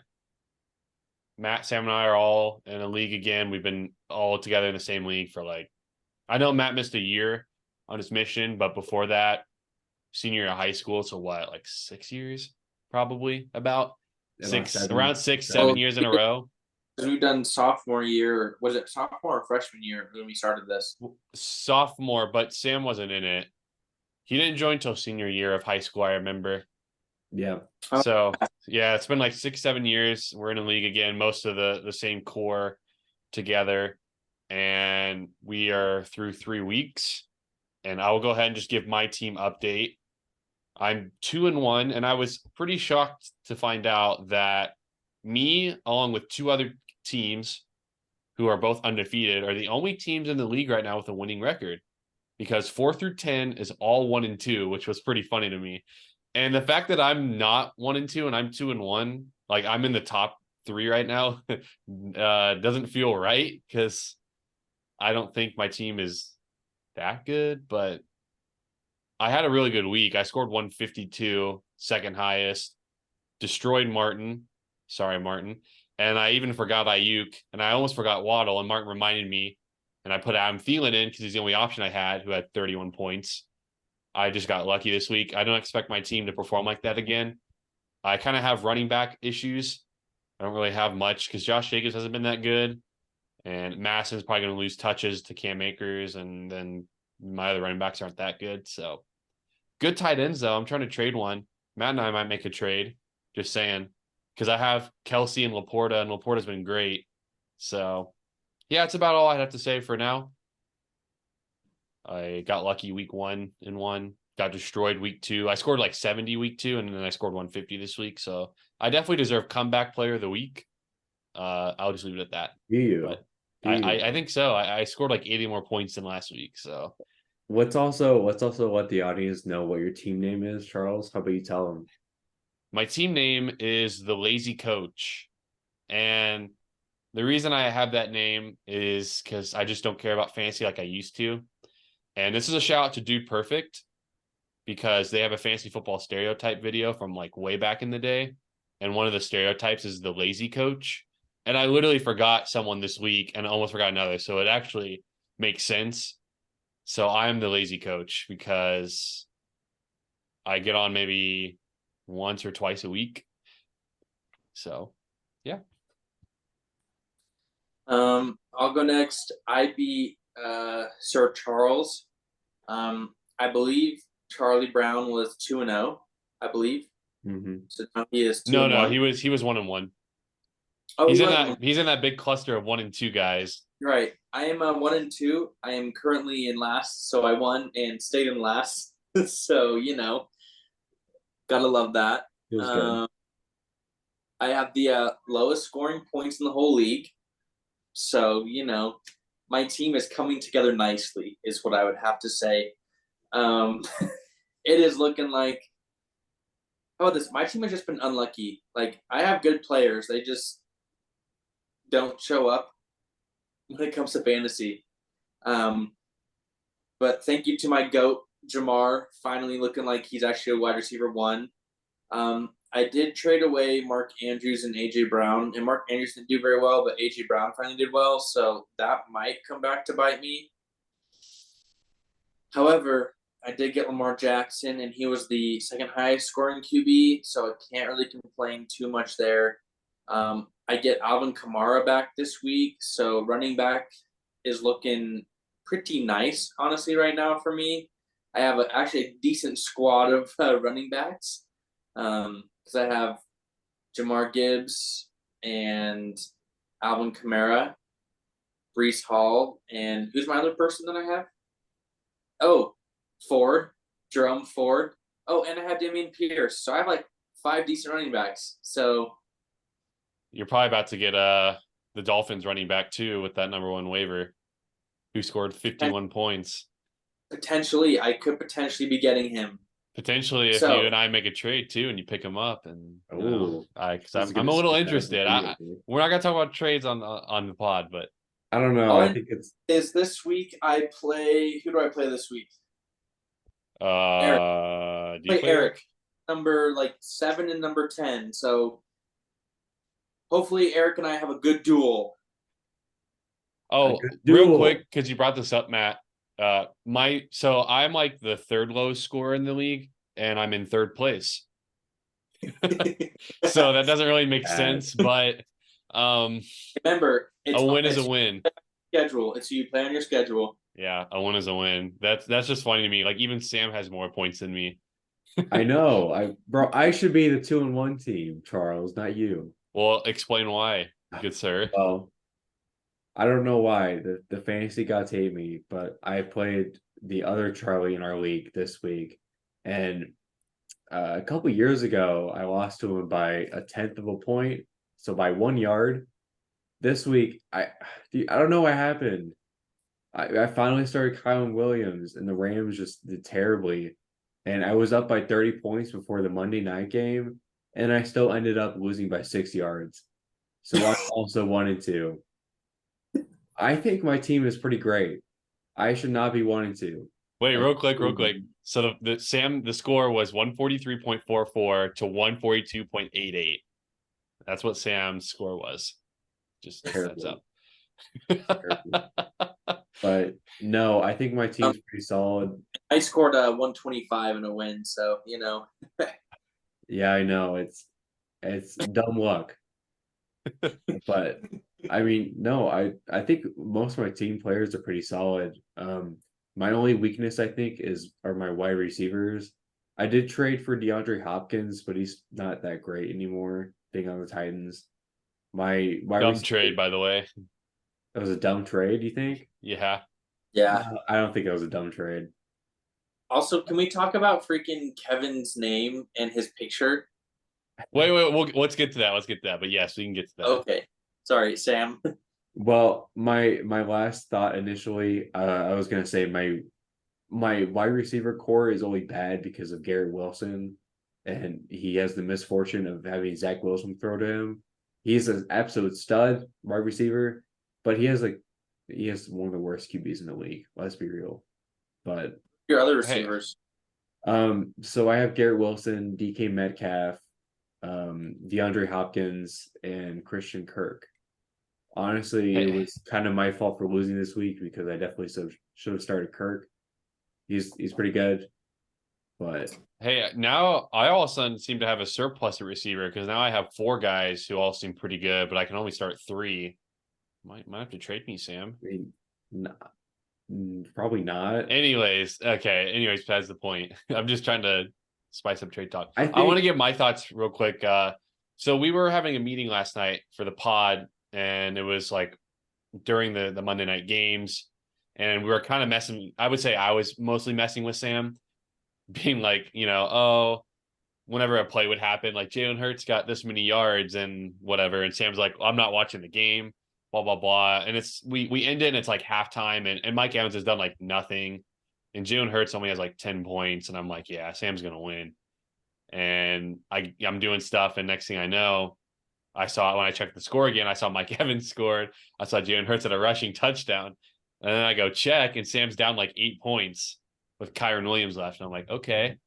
Matt, Sam, and I are all in a league again. We've been all together in the same league for like, I know Matt missed a year on his mission, but before that, senior year of high school. So what, like 6 years, probably about around 6-7 years in a row. We've done sophomore year. Was it sophomore or freshman year when we started this? Sophomore, but Sam wasn't in it. He didn't join till senior year of high school, I remember. yeah. So yeah, it's been like 6-7 years. We're in a league again, most of the same core together. And we are through 3 weeks. And I will go ahead and just give my team update. I'm 2-1, and I was pretty shocked to find out that me, along with 2 other teams who are both undefeated, are the only teams in the league right now with a winning record. Because 4 through 10 is all 1-2, which was pretty funny to me. And the fact that I'm not 1-2 and I'm 2-1, like I'm in the top 3 right now, doesn't feel right because I don't think my team is that good, but I had a really good week. I scored 152, second highest, destroyed Martin. Sorry, Martin. And I even forgot Ayuk, and I almost forgot Waddle, and Martin reminded me, and I put Adam Thielen in because he's the only option I had, who had 31 points. I just got lucky this week. I don't expect my team to perform like that again. I kind of have running back issues. I don't really have much because Josh Jacobs hasn't been that good. And Masson's probably going to lose touches to Cam Akers, and then my other running backs aren't that good. So good tight ends, though. I'm trying to trade one. Matt and I might make a trade. Just saying. Because I have Kelsey and Laporta, and Laporta's been great. So, yeah, it's about all I have to say for now. I got lucky week 1 and 1. Got destroyed week 2. I scored like 70 week 2, and then I scored 150 this week. So I definitely deserve comeback player of the week. I'll just leave it at that. Do you? But I think so. I scored like 80 more points than last week. So Let's also let the audience know what your team name is, Charles. How about you tell them? my team name is the Lazy Coach. And the reason I have that name is because I just don't care about fantasy like I used to. And this is a shout out to Dude Perfect because they have a fantasy football stereotype video from like way back in the day. And one of the stereotypes is the Lazy Coach. And I literally forgot someone this week and almost forgot another. So it actually makes sense. So I'm the Lazy Coach because I get on maybe once or twice a week. So, yeah. I'll go next. I beat Sir Charles. I believe Charlie Brown was 2-0. I believe. Mm-hmm. So now he is 2-1. No, he was 1-1. Oh, he's in that big cluster of 1 and 2 guys. Right. I am 1-2. I am currently in last, so I won and stayed in last. So gotta love that. Feels good. I have the lowest scoring points in the whole league. So my team is coming together nicely, is what I would have to say. It is looking like my team has just been unlucky. Like, I have good players, they just don't show up when it comes to fantasy. But thank you to my GOAT, Jamar, finally looking like he's actually a wide receiver 1. I did trade away Mark Andrews and AJ Brown, and Mark Andrews didn't do very well, but AJ Brown finally did well, so that might come back to bite me. However, I did get Lamar Jackson, and he was the second highest scoring QB, so I can't really complain too much there. I get Alvin Kamara back this week, so running back is looking pretty nice, honestly, right now for me. I have actually a decent squad of running backs. Because I have Jamar Gibbs and Alvin Kamara, Breece Hall, and who's my other person that I have? Oh, Jerome Ford. Oh, and I have Dameon Pierce. So I have like 5 decent running backs. So You're probably about to get the Dolphins running back too with that number 1 waiver, who scored 51 points. Potentially, I could potentially be getting him. Potentially, if you and I make a trade too, and you pick him up, and because I'm a little interested. We're not gonna talk about trades on the pod, but I don't know. I think is this week I play. Who do I play this week? Eric. Do you play Eric, number 7 and number 10. So hopefully, Eric and I have a good duel. Oh, real quick, because you brought this up, Matt. So I'm like the 3rd lowest scorer in the league, and I'm in 3rd place. So that doesn't really make sense, but remember, a win is a win. Schedule. It's you play on your schedule. Yeah, a win is a win. That's just funny to me. Like, even Sam has more points than me. I know. I should be the 2-1 team, Charles, not you. Well, explain why, good sir. Well, I don't know why the fantasy gods hate me, but I played the other Charlie in our league this week, and a couple years ago I lost to him by 1/10 of a point, so by 1 yard. This week I don't know what happened. I finally started Kylan Williams, and the Rams just did terribly, and I was up by 30 points before the Monday night game, and I still ended up losing by 6 yards. So I'm also 1-2. I think my team is pretty great. I should not be 1-2. Wait, real quick. So the score was 143.44 to 142.88. That's what Sam's score was. Just heads up. But no, I think my team's pretty solid. I scored 125 in a win, so Yeah, I know it's dumb luck. But I mean, no, I think most of my team players are pretty solid. My only weakness, I think, are my wide receivers. I did trade for DeAndre Hopkins, but he's not that great anymore, being on the Titans. My dumb trade, by the way. That was a dumb trade, you think? Yeah. I don't think it was a dumb trade. Also, can we talk about freaking Kevin's name and his picture? Wait, let's get to that. But yes, we can get to that. Okay. Sorry, Sam. Well, my last thought initially, I was gonna say my wide receiver core is only bad because of Garrett Wilson, and he has the misfortune of having Zach Wilson throw to him. He's an absolute stud wide receiver, but he has one of the worst QBs in the league. Let's be real. But your other receivers. So I have Garrett Wilson, DK Metcalf, DeAndre Hopkins, and Christian Kirk. Honestly, it was kind of my fault for losing this week because I definitely should have started Kirk. He's pretty good, but hey, now I all of a sudden seem to have a surplus at receiver because now I have 4 guys who all seem pretty good, but I can only start 3. Might have to trade me, Sam. I mean, probably not. Anyways, besides the point. I'm just trying to spice up trade talk. I want to give my thoughts real quick. So we were having a meeting last night for the pod, and it was like during the Monday night games, and we were kind of messing. I would say I was mostly messing with Sam, being like, whenever a play would happen, like Jalen Hurts got this many yards and whatever, and Sam's like, I'm not watching the game. blah blah blah. And we end it and it's like halftime, and Mike Evans has done like nothing, and Jalen Hurts only has like 10 points, and I'm like, yeah, Sam's gonna win. And I'm doing stuff, and next thing I know, I saw when I checked the score again, I saw Mike Evans scored. I saw Jalen Hurts at a rushing touchdown, and then I go check, and Sam's down like 8 points with Kyron Williams left, and I'm like, okay.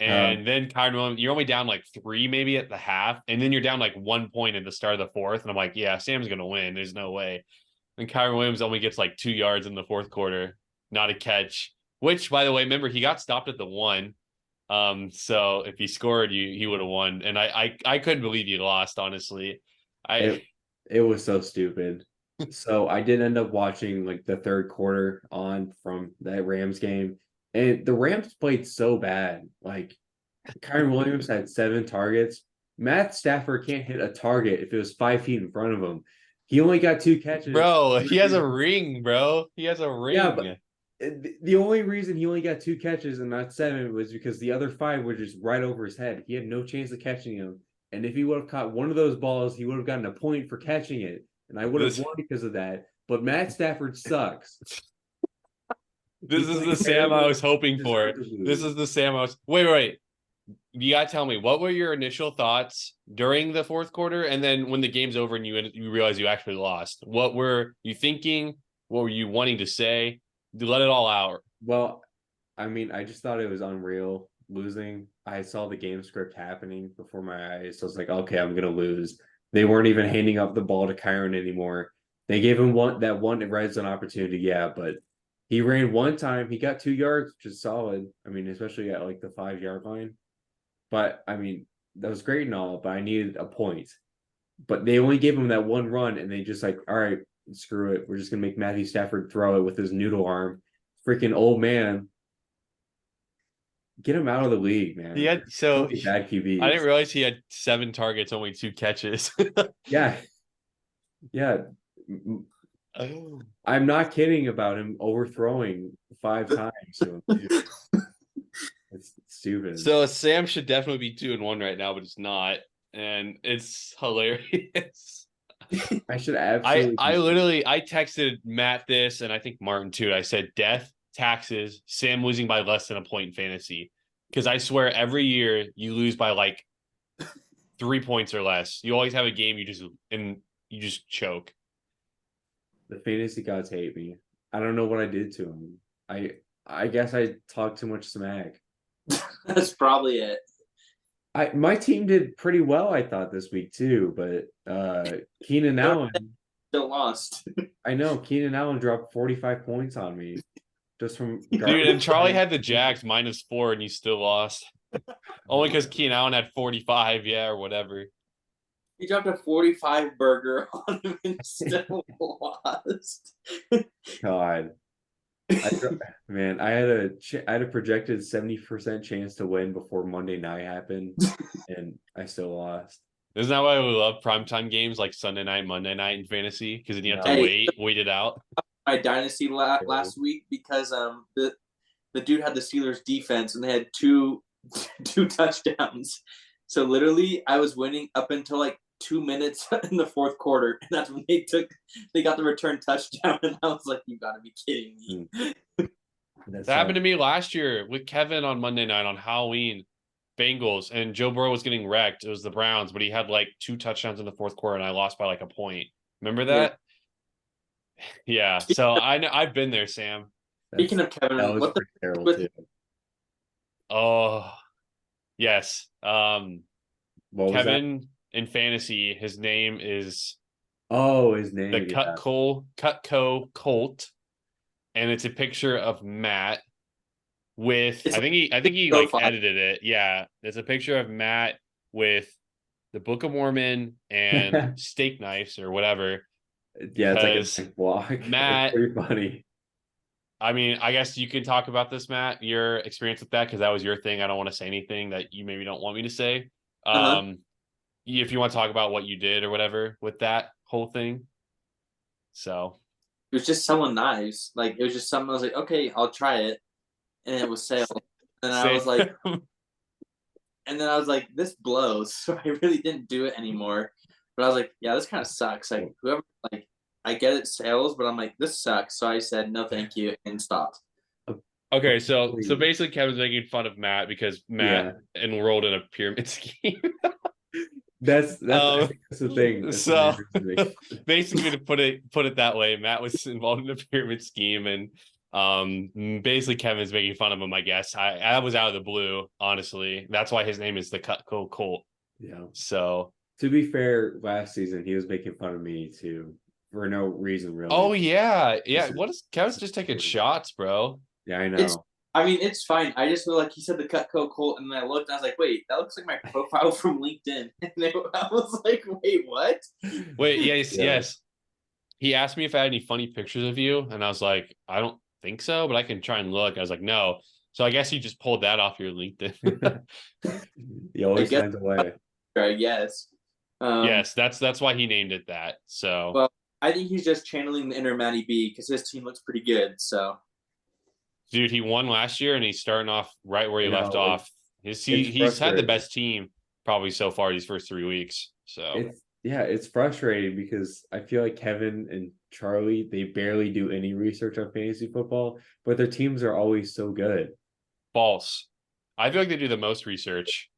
And then Kyron Williams, you're only down like 3 maybe at the half, and then you're down like 1 point at the start of the fourth, and I'm like, yeah, Sam's gonna win. There's no way. And Kyron Williams only gets like 2 yards in the fourth quarter, not a catch. Which, by the way, remember he got stopped at the 1. So if he scored, he would have won. And I couldn't believe he lost. Honestly, it was so stupid. So I did end up watching like the third quarter on from that Rams game. And the Rams played so bad. Like Kyron Williams had 7 targets. Matt Stafford can't hit a target if it was 5 feet in front of him. He only got 2 catches. Bro, he has a ring, bro. He has a ring. Yeah, but the only reason he only got 2 catches and not 7 was because the other 5 were just right over his head. He had no chance of catching him. And if he would have caught one of those balls, he would have gotten a point for catching it. And I would have won because of that. But Matt Stafford sucks. This is the Sam I was hoping for. This is the Sam I was. Wait. You gotta tell me, what were your initial thoughts during the fourth quarter, and then when the game's over and you realize you actually lost? What were you thinking? What were you wanting to say? Let it all out. Well, I mean, I just thought it was unreal losing. I saw the game script happening before my eyes. So I was like, okay, I'm gonna lose. They weren't even handing up the ball to Kyron anymore. They gave him one red zone opportunity, yeah, but he ran one time. He got 2 yards, which is solid. I mean, especially at like the 5-yard line. But I mean, that was great and all, but I needed a point. But they only gave him that one run, and they just like, all right, screw it. We're just gonna make Matthew Stafford throw it with his noodle arm. Freaking old man. Get him out of the league, man. He had bad QBs. I didn't realize he had 7 targets, only 2 catches. Yeah. I'm not kidding about him overthrowing 5 times. It's stupid. So Sam should definitely be 2-1 right now, but it's not, and it's hilarious. I should absolutely. I texted Matt this, and I think Martin too. I said, death, taxes, Sam losing by less than a point in fantasy, because I swear every year you lose by like 3 points or less. You always have a game you just choke. The fantasy gods hate me. I don't know what I did to them. I guess I talked too much smack. That's probably it. My team did pretty well, I thought, this week too, but Keenan Allen still lost. I know Keenan Allen dropped 45 points on me just from dude. And Charlie had the Jags -4, and you still lost. Only because Keenan Allen had 45, or whatever. He dropped a 45 burger on him and still lost. God. Man, I had a projected 70% chance to win before Monday night happened, and I still lost. Isn't that why we love primetime games like Sunday night, Monday night in fantasy? Because then you have to wait it out. My dynasty last week because the dude had the Steelers defense and they had two touchdowns. So literally, I was winning up until like 2 minutes in the fourth quarter, and that's when they got the return touchdown, and I was like, you gotta be kidding me. That happened to me last year with Kevin on Monday night on Halloween. Bengals, and Joe Burrow was getting wrecked. It was the Browns, but he had like 2 touchdowns in the fourth quarter, and I lost by like a point. Remember that? Yeah. So I know I've been there, Sam. Speaking of Kevin, that was pretty terrible too. Oh, yes. What Kevin in fantasy, his name is his name, the Cutco Colt, and it's a picture of Matt with I think he like edited it. Yeah, it's a picture of Matt with the Book of Mormon and steak knives or whatever. Yeah, it's like a block. Matt, it's pretty funny. I mean, I guess you can talk about this, Matt, your experience with that, because that was your thing. I don't want to say anything that you maybe don't want me to say. If you want to talk about what you did or whatever with that whole thing. So it was just selling knives. Like, it was just something I was like, okay, I'll try it. And it was sale. And I was like, this blows. So I really didn't do it anymore. But I was like, yeah, this kind of sucks. Like, whoever like I get it, sales, but I'm like, this sucks. So I said no, thank you, and stopped. Okay, so basically Kevin's making fun of Matt because Matt enrolled in a pyramid scheme. That's I think that's the thing. That's So the basically, to put it that way, Matt was involved in a pyramid scheme, and basically Kevin's making fun of him. I guess I was out of the blue, honestly. That's why his name is the Cutco Colt. Yeah. So to be fair, last season he was making fun of me too for no reason really. oh yeah. What is Kevin's just taking shots, bro? Yeah, I know. It's fine. I just feel like he said the Cutco Colt, and then I looked and I was like, wait, that looks like my profile from LinkedIn. And I was like, wait, what? Wait, yes. He asked me if I had any funny pictures of you, and I was like, I don't think so, but I can try and look. I was like, no. So I guess you just pulled that off your LinkedIn. He always finds a way. Yes. Yes, that's why he named it that. So well, I think he's just channeling the inner Matty B because his team looks pretty good. So dude, he won last year and he's starting off right where he left off. He's had the best team probably so far these first 3 weeks. So it's frustrating because I feel like Kevin and Charlie, they barely do any research on fantasy football, but their teams are always so good. False. I feel like they do the most research.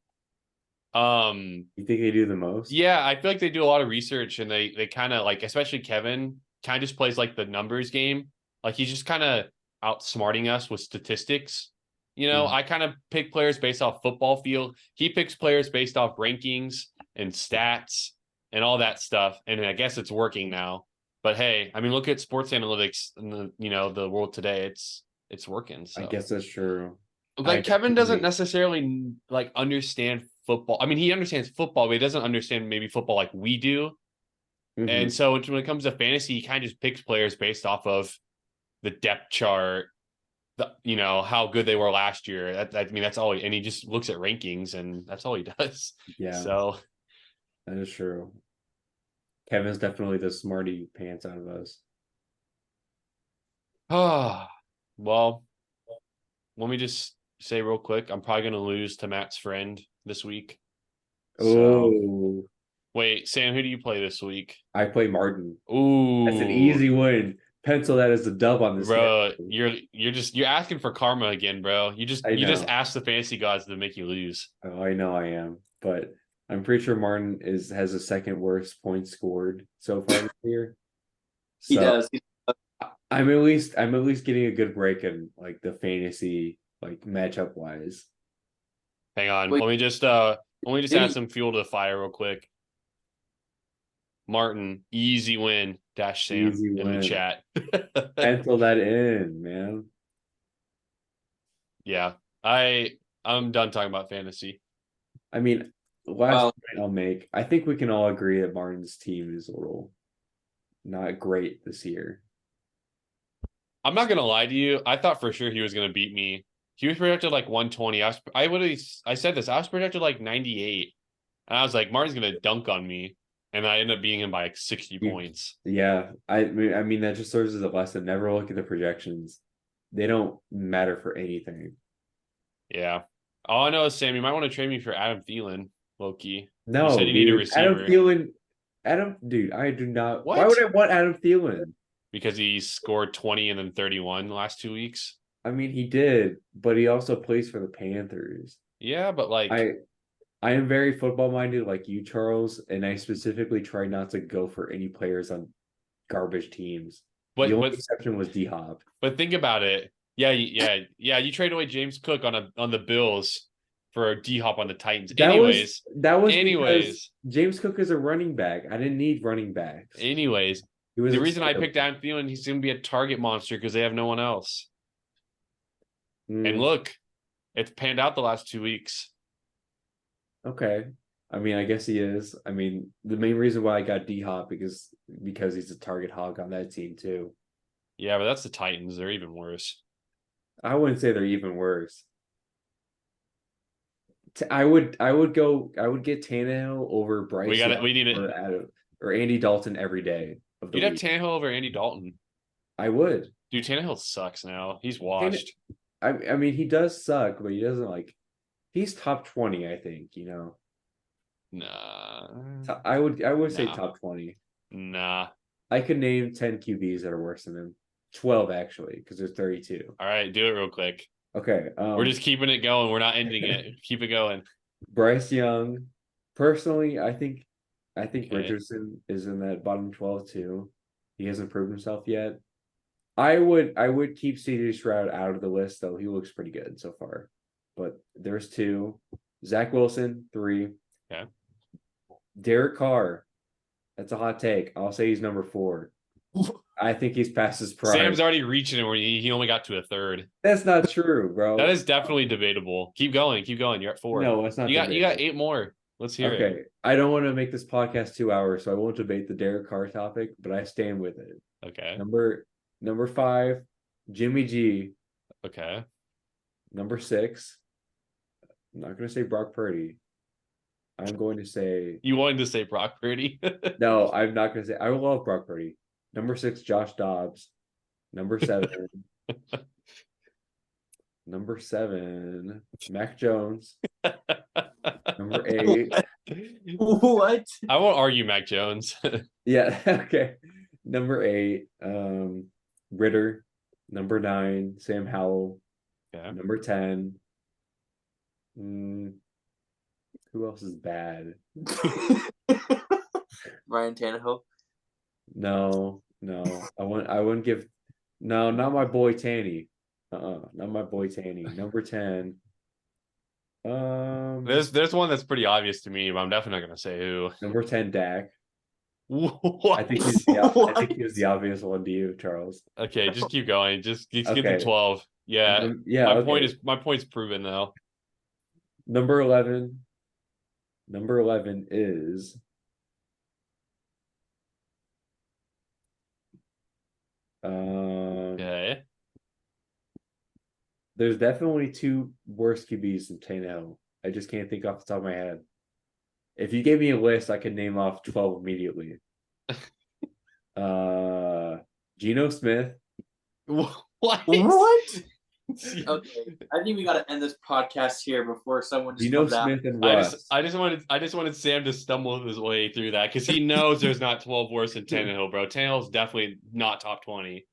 You think they do the most? Yeah, I feel like they do a lot of research, and they kind of like, especially Kevin, kind of just plays like the numbers game. Like he's just kind of outsmarting us with statistics. I kind of pick players based off football field. He picks players based off rankings and stats and all that stuff. And I guess it's working now. But hey, I mean, look at sports analytics in the world today. It's working. So I guess that's true. Like Kevin doesn't necessarily like understand football. I mean, he understands football, but he doesn't understand maybe football like we do. Mm-hmm. And so when it comes to fantasy, he kind of just picks players based off of the depth chart, how good they were last year. That's all. And he just looks at rankings, and that's all he does. Yeah. So that is true. Kevin's definitely the smarty pants out of us. Well, let me just say real quick, I'm probably going to lose to Matt's friend this week. Oh. Wait, Sam, who do you play this week? I play Martin. Ooh. That's an easy win. Pencil that as a dub on this. Bro, you're asking for karma again, bro. You just ask the fantasy gods to make you lose. Oh, I know I am, but I'm pretty sure Martin has the second worst points scored so far this year. He does. I'm at least getting a good break in like the fantasy like matchup wise. Hang on. Let me just add some fuel to the fire real quick. Martin, easy win. Dash Sam in the chat. Pencil that in, man. Yeah. I'm done talking about fantasy. I mean, last point I'll make. I think we can all agree that Martin's team is a little not great this year. I'm not gonna lie to you. I thought for sure he was gonna beat me. He was projected like 120. I said this. I was projected like 98, and I was like, Martin's gonna dunk on me, and I ended up beating him by like 60 points. Yeah, I mean that just serves as a lesson. Never look at the projections; they don't matter for anything. Yeah. All I know is, Sam, you might want to trade me for Adam Thielen, low-key. No, you said you need a receiver. Dude, I do not. What? Why would I want Adam Thielen? Because he scored 20 and then 31 the last 2 weeks. I mean, he did, but he also plays for the Panthers. Yeah, but like I am very football minded, like you, Charles, and I specifically try not to go for any players on garbage teams. The only exception was D-Hop. But think about it. Yeah. You trade away James Cook on the Bills for D-Hop on the Titans. That was because James Cook is a running back. I didn't need running backs. Anyways, the reason I picked Adam Thielen, he's going to be a target monster because they have no one else. And look, it's panned out the last 2 weeks. Okay. I mean, I guess he is. I mean, the main reason why I got D-Hop because he's a target hog on that team too. Yeah, but that's the Titans. They're even worse. I wouldn't say they're even worse. I would get Tannehill over Bryce. We need it. Or Andy Dalton every day of the week. You'd have Tannehill over Andy Dalton. I would. Dude, Tannehill sucks now. He's washed. I mean, he does suck, but he doesn't he's top 20, I think, Nah. I would say top 20. Nah. I could name 10 QBs that are worse than him. 12 actually, because there's 32. All right, do it real quick. Okay. We're just keeping it going. We're not ending it. Keep it going. Bryce Young. Personally, I think Okay. Richardson is in that bottom 12 too. He hasn't proved himself yet. I would keep CJ Stroud out of the list though. He looks pretty good so far. But there's 2. Zach Wilson, 3. Okay. Derek Carr. That's a hot take. I'll say he's number 4. I think he's past his prime. Sam's already reaching it where he only got to a third. That's not true, bro. That is definitely debatable. Keep going. You're at 4. No, it's not. You got 8 more. Let's hear it. Okay. I don't want to make this podcast 2 hours, so I won't debate the Derek Carr topic, but I stand with it. Okay. Number 5, Jimmy G. Okay. Number 6. I'm not going to say Brock Purdy. I'm going to say You wanted to say Brock Purdy? no. I'm not going to say. I love Brock Purdy. Number 6, Josh Dobbs. Number 7. Number 7, Mac Jones. Number 8. What? I won't argue Mac Jones. Yeah, okay. Number 8, Ritter. Number 9, Sam Howell. Okay. Number 10. Who else is bad? Ryan Tannehill. No. I wouldn't give. No, not my boy Tanny. Not my boy Tanny. Number 10. There's one that's pretty obvious to me, but I'm definitely not gonna say who. Number 10, Dak. What? I think he was the obvious one to you, Charles. Okay, just keep going. Just get Okay. to 12. Yeah. Yeah. My point's proven though. Number 11. Number 11 is Okay. there's definitely 2 worse QBs than Tannehill. I just can't think off the top of my head. If you gave me a list, I could name off 12 immediately. Geno Smith. What? What? Okay, I think we got to end this podcast here before someone just Geno comes out. Smith and Russ. I just wanted Sam to stumble his way through that because he knows there's not 12 worse than Tannehill, bro. Tannehill's definitely not top 20.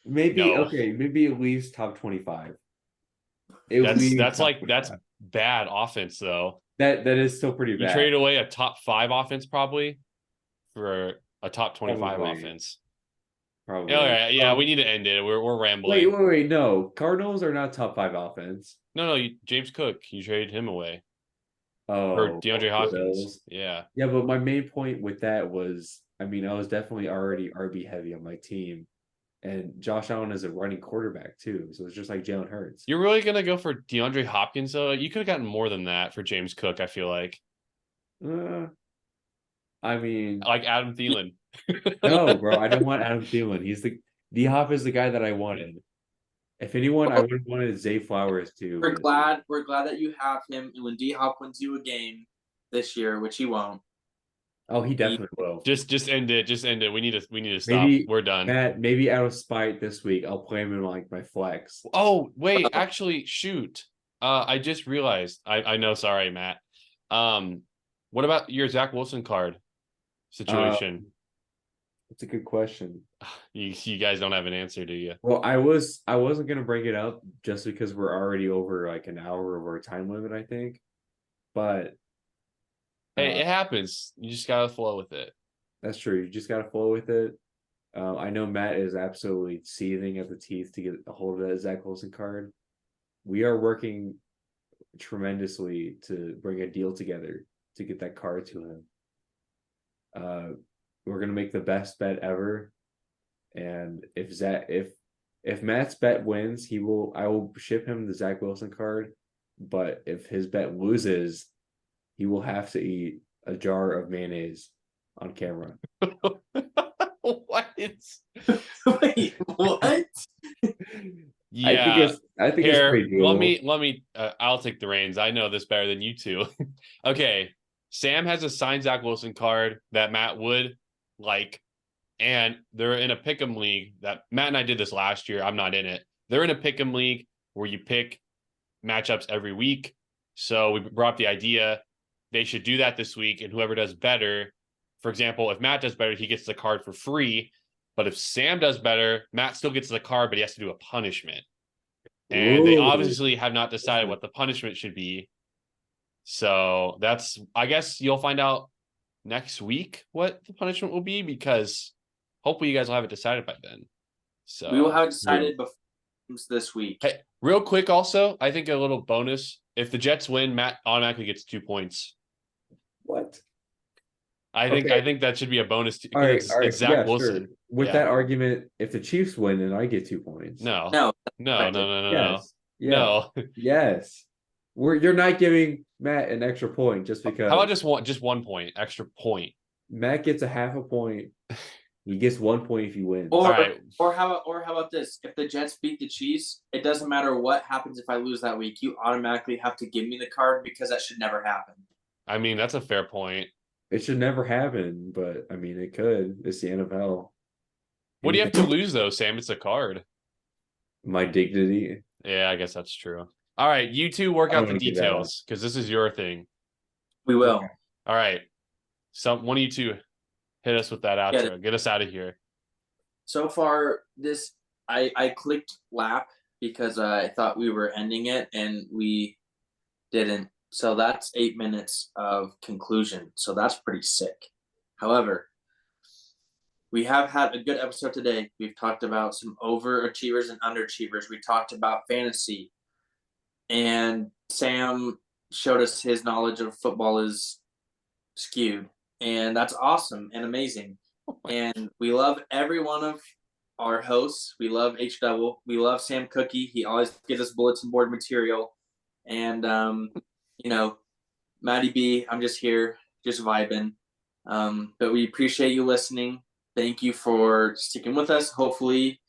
Maybe No. okay, maybe at least top 25. That's bad offense though. That is still pretty You bad. traded away a top 5 offense probably for a top 25 Probably. offense. Probably. All right, yeah, we need to end it. We're rambling. Wait, no. Cardinals are not top 5 offense. No, James Cook, you traded him away Oh, for DeAndre Hopkins. Bills. Yeah. Yeah, but my main point with that was, I was definitely already RB heavy on my team, and Josh Allen is a running quarterback too, so it's just like Jalen Hurts. You're really gonna go for DeAndre Hopkins though? You could have gotten more than that for James Cook, I feel like. Like Adam Thielen. No, bro, I don't want Adam Thielen. D-Hop is the guy that I wanted. If anyone, I would have wanted Zay Flowers too. We're glad that you have him, and when D-Hop wins you a game this year, which he won't. Oh, he definitely will. Just end it. Just end it. We need to stop. We're done. Matt, maybe out of spite this week, I'll play him in like my flex. Oh, wait, actually, shoot. I just realized. I know, sorry, Matt. What about your Zach Wilson card situation? That's a good question. You guys don't have an answer, do you? Well, I wasn't gonna bring it up just because we're already over like an hour of our time limit, I think. But hey, it happens. You just gotta flow with it. That's true. You just gotta flow with it. I know Matt is absolutely seething at the teeth to get a hold of that Zach Wilson card. We are working tremendously to bring a deal together to get that card to him. We're gonna make the best bet ever, and if Matt's bet wins, I will ship him the Zach Wilson card. But if his bet loses, he will have to eat a jar of mayonnaise on camera. What? Wait, what? Yeah. I think Here, it's pretty doable. let me. I'll take the reins. I know this better than you two. Okay, Sam has a signed Zach Wilson card that Matt would like, and they're in a pick'em league that Matt and I did this last year. I'm not in it. They're in a pick'em league where you pick matchups every week. So we brought up the idea. they should do that this week. And whoever does better, for example, if Matt does better, he gets the card for free. But if Sam does better, Matt still gets the card, but he has to do a punishment. And they Ooh. obviously have not decided what the punishment should be. So I guess you'll find out next week what the punishment will be, because hopefully you guys will have it decided by then. So We will have it decided before this week. Hey, real quick, also, I think a little bonus. If the Jets win, Matt automatically gets 2 points. What? I think that should be a bonus. All right, It's Zach yeah, Wilson. sure. With Yeah. that argument, if the Chiefs win, then I get 2 points. No. No. Yes. No. Yes. You're not giving Matt an extra point just because. How about just 1 point, extra point? Matt gets a half a point. He gets 1 point if you win. Or right. or how about this? If the Jets beat the Chiefs, it doesn't matter what happens if I lose that week. You automatically have to give me the card because that should never happen. I mean, that's a fair point. It should never happen, but I mean, it could. It's the NFL. What do you have to lose, though, Sam? It's a card. My dignity. Yeah, I guess that's true. All right, you two work I'm out the gonna give that details, because this is your thing. We will. Okay. All right. One of you two hit us with that outro. Yeah. Get us out of here. So far, I clicked lap because I thought we were ending it and we didn't. So that's 8 minutes of conclusion. So that's pretty sick. However, we have had a good episode today. We've talked about some overachievers and underachievers. We talked about fantasy. And Sam showed us his knowledge of football is skewed. And that's awesome and amazing. And we love every one of our hosts. We love H Double. We love Samecookie. He always gives us bulletin board material. And Maddie B, I'm just here, just vibing. But we appreciate you listening. Thank you for sticking with us. Hopefully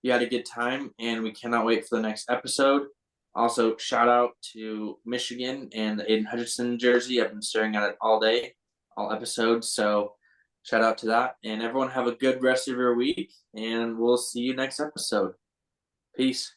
you had a good time, and we cannot wait for the next episode. Also, shout out to Michigan and the Aiden Hutchinson jersey. I've been staring at it all day, all episodes. So shout out to that. And everyone have a good rest of your week, and we'll see you next episode. Peace.